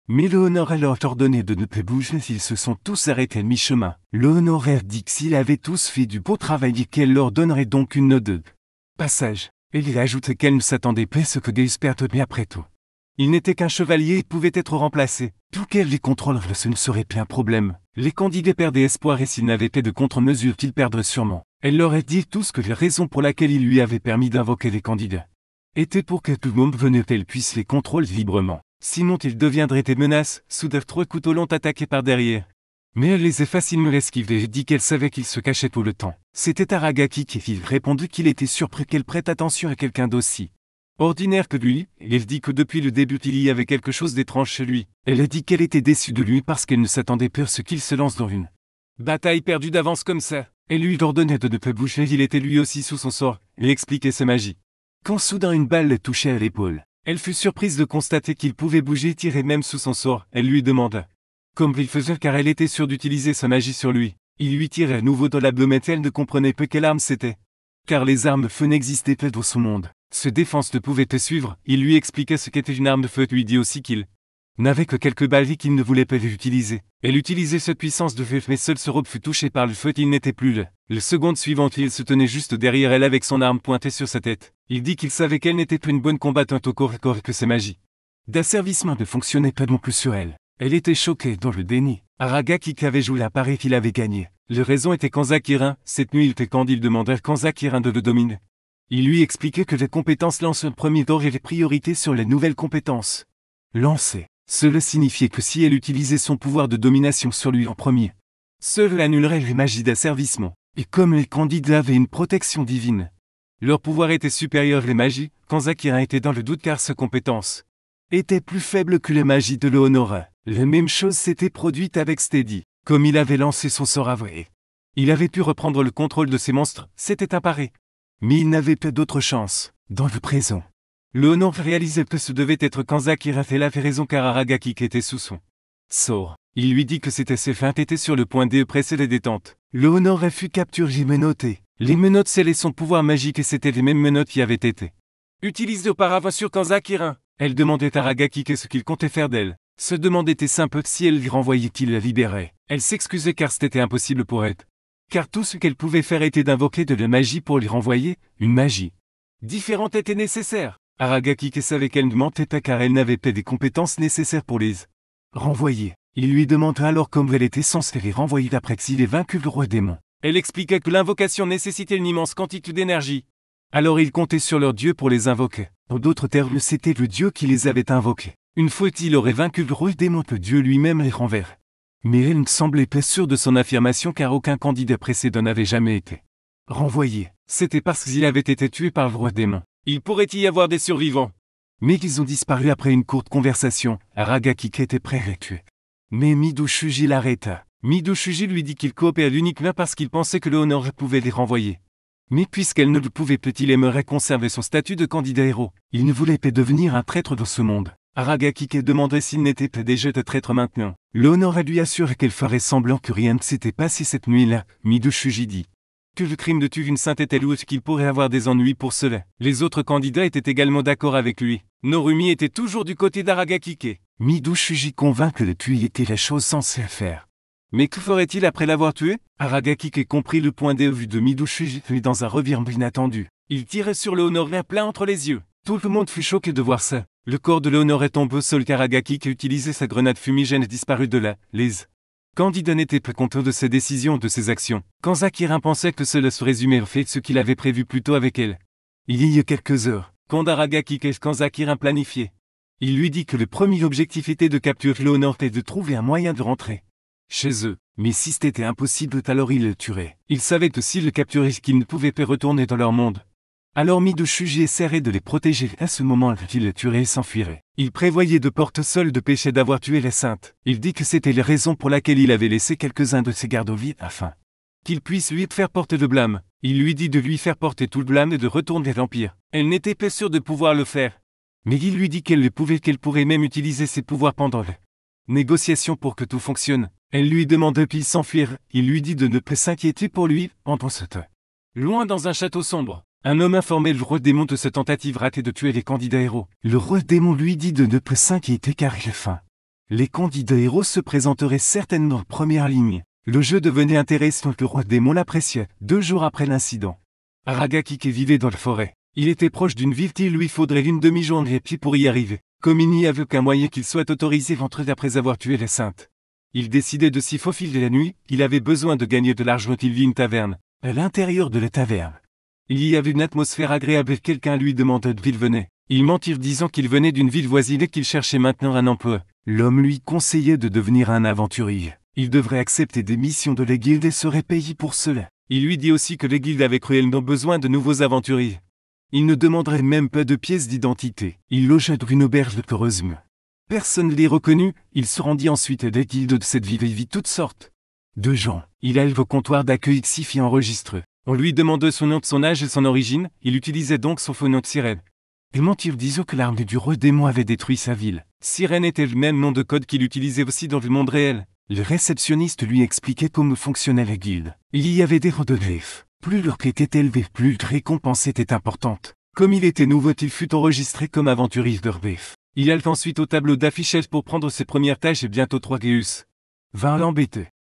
Mais le Honorer leur ordonné de ne pas bouger. Ils se sont tous arrêtés à mi-chemin. Le Honorer dit que s'ils avaient tous fait du beau travail et qu'elle leur donnerait donc une note de passage. Et il ajoute qu'elle ne s'attendait pas à ce que Geus perde, mais après tout, il n'était qu'un chevalier et pouvait être remplacé. Tout qu'elle les contrôle, ce ne serait pas un problème. Les candidats perdaient espoir et s'ils n'avaient pas de contre-mesure, qu'ils perdraient sûrement. Elle leur a dit tous que la raison pour laquelle il lui avait permis d'invoquer les candidats était pour que tout le monde venait elle puisse les contrôler librement. Sinon ils deviendraient des menaces. Soudain 3 couteaux l'ont attaqué par derrière. Mais elle les a facilement esquivés et dit qu'elle savait qu'il se cachait tout le temps. C'était Aragaki qui répondit qu'il était surpris qu'elle prête attention à quelqu'un d'aussi ordinaire que lui, et elle dit que depuis le début il y avait quelque chose d'étrange chez lui. Elle a dit qu'elle était déçue de lui parce qu'elle ne s'attendait pas à ce qu'il se lance dans une bataille perdue d'avance comme ça. Elle lui ordonnait de ne pas bouger, il était lui aussi sous son sort, et expliquait sa magie. Quand soudain une balle le touchait à l'épaule, elle fut surprise de constater qu'il pouvait bouger et tirer même sous son sort. Elle lui demanda comme il faisait car elle était sûre d'utiliser sa magie sur lui. Il lui tirait à nouveau dans l'abdomen et elle ne comprenait pas quelle arme c'était. Car les armes de feu n'existaient pas dans son monde. Ce défense ne pouvait te suivre. Il lui expliquait ce qu'était une arme de feu, lui dit aussi qu'il n'avait que quelques balles et qu'il ne voulait pas les utiliser. Elle utilisait cette puissance de feu, mais seule ce robe fut touchée par le feu, il n'était plus là. Le seconde suivante, il se tenait juste derrière elle avec son arme pointée sur sa tête. Il dit qu'il savait qu'elle n'était plus une bonne combattante au corps à corps et que sa magie d'asservissement ne fonctionnait pas non plus sur elle. Elle était choquée dans le déni. Aragaki avait joué à Paris qu'il avait gagné. La raison était quand Zakirin, cette nuit il était quand il demandait quand Zakirin de le dominer. Il lui expliquait que les compétences lancent un premier d'or et les priorités sur les nouvelles compétences lancées. Cela signifiait que si elle utilisait son pouvoir de domination sur lui en premier, cela annulerait les magies d'asservissement. Et comme les candidats avaient une protection divine, Leur pouvoir était supérieur à la magie, quand Zakirin était dans le doute car sa compétence était plus faible que la magie de Leonora. La même chose s'était produite avec Steady. Comme il avait lancé son sort avoué, il avait pu reprendre le contrôle de ces monstres, c'était un pari. Mais il n'avait pas d'autre chance. Dans le présent, Leonora réalisait que ce devait être quand Zakirin avait raison car Aragaki était sous son sort. Il lui dit que c'était ses feintes étaient sur le point de presser les détentes. Leonora fut capturée et menottée. Les menottes scellaient son pouvoir magique et c'étaient les mêmes menottes qui avaient été utilisées auparavant sur Kanzakirin. Elle demandait à Aragaki ce qu'il comptait faire d'elle. Se demandait simple si elle lui renvoyait qu'il la libérait. Elle s'excusait car c'était impossible pour elle. Car tout ce qu'elle pouvait faire était d'invoquer de la magie pour lui renvoyer, une magie différente était nécessaire. Aragaki savait qu'elle ne mentait pas car elle n'avait pas des compétences nécessaires pour les renvoyer. Il lui demanda alors comment elle était censée les renvoyer d'après qu'il ait vaincu le roi démon. Elle expliqua que l'invocation nécessitait une immense quantité d'énergie. Alors il comptait sur leur dieu pour les invoquer. En d'autres termes, c'était le dieu qui les avait invoqués. Une fois qu'il aurait vaincu le roi démon, que Dieu lui-même les renverrait. Mais elle ne semblait pas sûre de son affirmation car aucun candidat précédent n'avait jamais été renvoyé. C'était parce qu'il avait été tué par le roi démon. Il pourrait y avoir des survivants. Mais ils ont disparu après une courte conversation. Aragaki était prêt à les tuer. Mais Midoshuji l'arrêta. Midoshuji lui dit qu'il coopère uniquement parce qu'il pensait que Leonora pouvait les renvoyer. Mais puisqu'elle ne le pouvait pas, il aimerait conserver son statut de candidat héros. Il ne voulait pas devenir un traître dans ce monde. Aragaki demandait s'il n'était pas déjà de traître maintenant. Leonora lui assure qu'elle ferait semblant que rien ne s'était passé cette nuit-là. Midoshuji dit que le crime de tuer une sainte était lourd et qu'il pourrait avoir des ennuis pour cela. Les autres candidats étaient également d'accord avec lui. Norumi était toujours du côté d'Aragaki. Midoshuji convainc que le tuer était la chose censée faire. Mais que ferait-il après l'avoir tué? Aragaki comprit le point de vue de Midoshuji et dans un revirement inattendu. Il tirait sur Leonora plein entre les yeux. Tout le monde fut choqué de voir ça. Le corps de Leonora tombe au sol car Aragaki utilisait sa grenade fumigène et disparut de là. Les candidats n'étaient pas contents de ses décisions, de ses actions. Quand Zakirin pensait que cela se résumait au fait de ce qu'il avait prévu plus tôt avec elle. Il y a quelques heures, quand Aragaki Zakirin planifiait. Il lui dit que le premier objectif était de capturer Leonora et de trouver un moyen de rentrer chez eux. Mais si c'était impossible, alors il le tuerait. Il savait que s'il le capturait, qu'ils ne pouvaient pas retourner dans leur monde. Alors Midoshuji essaierait de les protéger. À ce moment, il le tuerait et s'enfuirait. Il prévoyait de porte seul de péché d'avoir tué les saintes. Il dit que c'était la raison pour laquelle il avait laissé quelques-uns de ses gardes au vide afin qu'il puisse lui faire porter de blâme. Il lui dit de lui faire porter tout le blâme et de retourner vers l'Empire. Elle n'était pas sûre de pouvoir le faire. Mais il lui dit qu'elle pourrait même utiliser ses pouvoirs pendant la négociation pour que tout fonctionne. Elle lui demande qu'il s'enfuir. Il lui dit de ne pas s'inquiéter pour lui pendant ce temps. Loin dans un château sombre, un homme informait le roi démon de cette tentative ratée de tuer les candidats héros. Le roi démon lui dit de ne pas s'inquiéter car il a faim. Les candidats héros se présenteraient certainement en première ligne. Le jeu devenait intéressant, le roi démon l'appréciait. 2 jours après l'incident, Aragaki vivait dans la forêt. Il était proche d'une ville, il lui faudrait une demi-journée puis pour y arriver. Comme il n'y avait aucun moyen qu'il soit autorisé d'entrer après avoir tué les saintes. Il décidait de s'y faufiler la nuit, il avait besoin de gagner de l'argent, il vit une taverne. À l'intérieur de la taverne, il y avait une atmosphère agréable et quelqu'un lui demanda d'où il venait. Il mentit disant qu'il venait d'une ville voisine et qu'il cherchait maintenant un emploi. L'homme lui conseillait de devenir un aventurier. Il devrait accepter des missions de la guilde et serait payé pour cela. Il lui dit aussi que les guildes avaient cruellement besoin de nouveaux aventuriers. Il ne demanderait même pas de pièces d'identité. Il logea dans une auberge heureusement. Personne ne les reconnut. Il se rendit ensuite à des guildes de cette ville et vit toutes sortes de gens. Il allait au comptoir d'accueil XIF et enregistre. On lui demandait son nom, son âge et son origine. Il utilisait donc son faux nom de Sirène. Il mentit disant que l'armée du roi démon avait détruit sa ville. Sirène était le même nom de code qu'il utilisait aussi dans le monde réel. Le réceptionniste lui expliquait comment fonctionnait la guilde. Il y avait des rangs de greffes. Plus leur prix était élevé, plus la récompense était importante. Comme il était nouveau, il fut enregistré comme aventurier de greffes. Il alla ensuite au tableau d'affichage pour prendre ses premières tâches et bientôt 3 Geus vint l'embêter.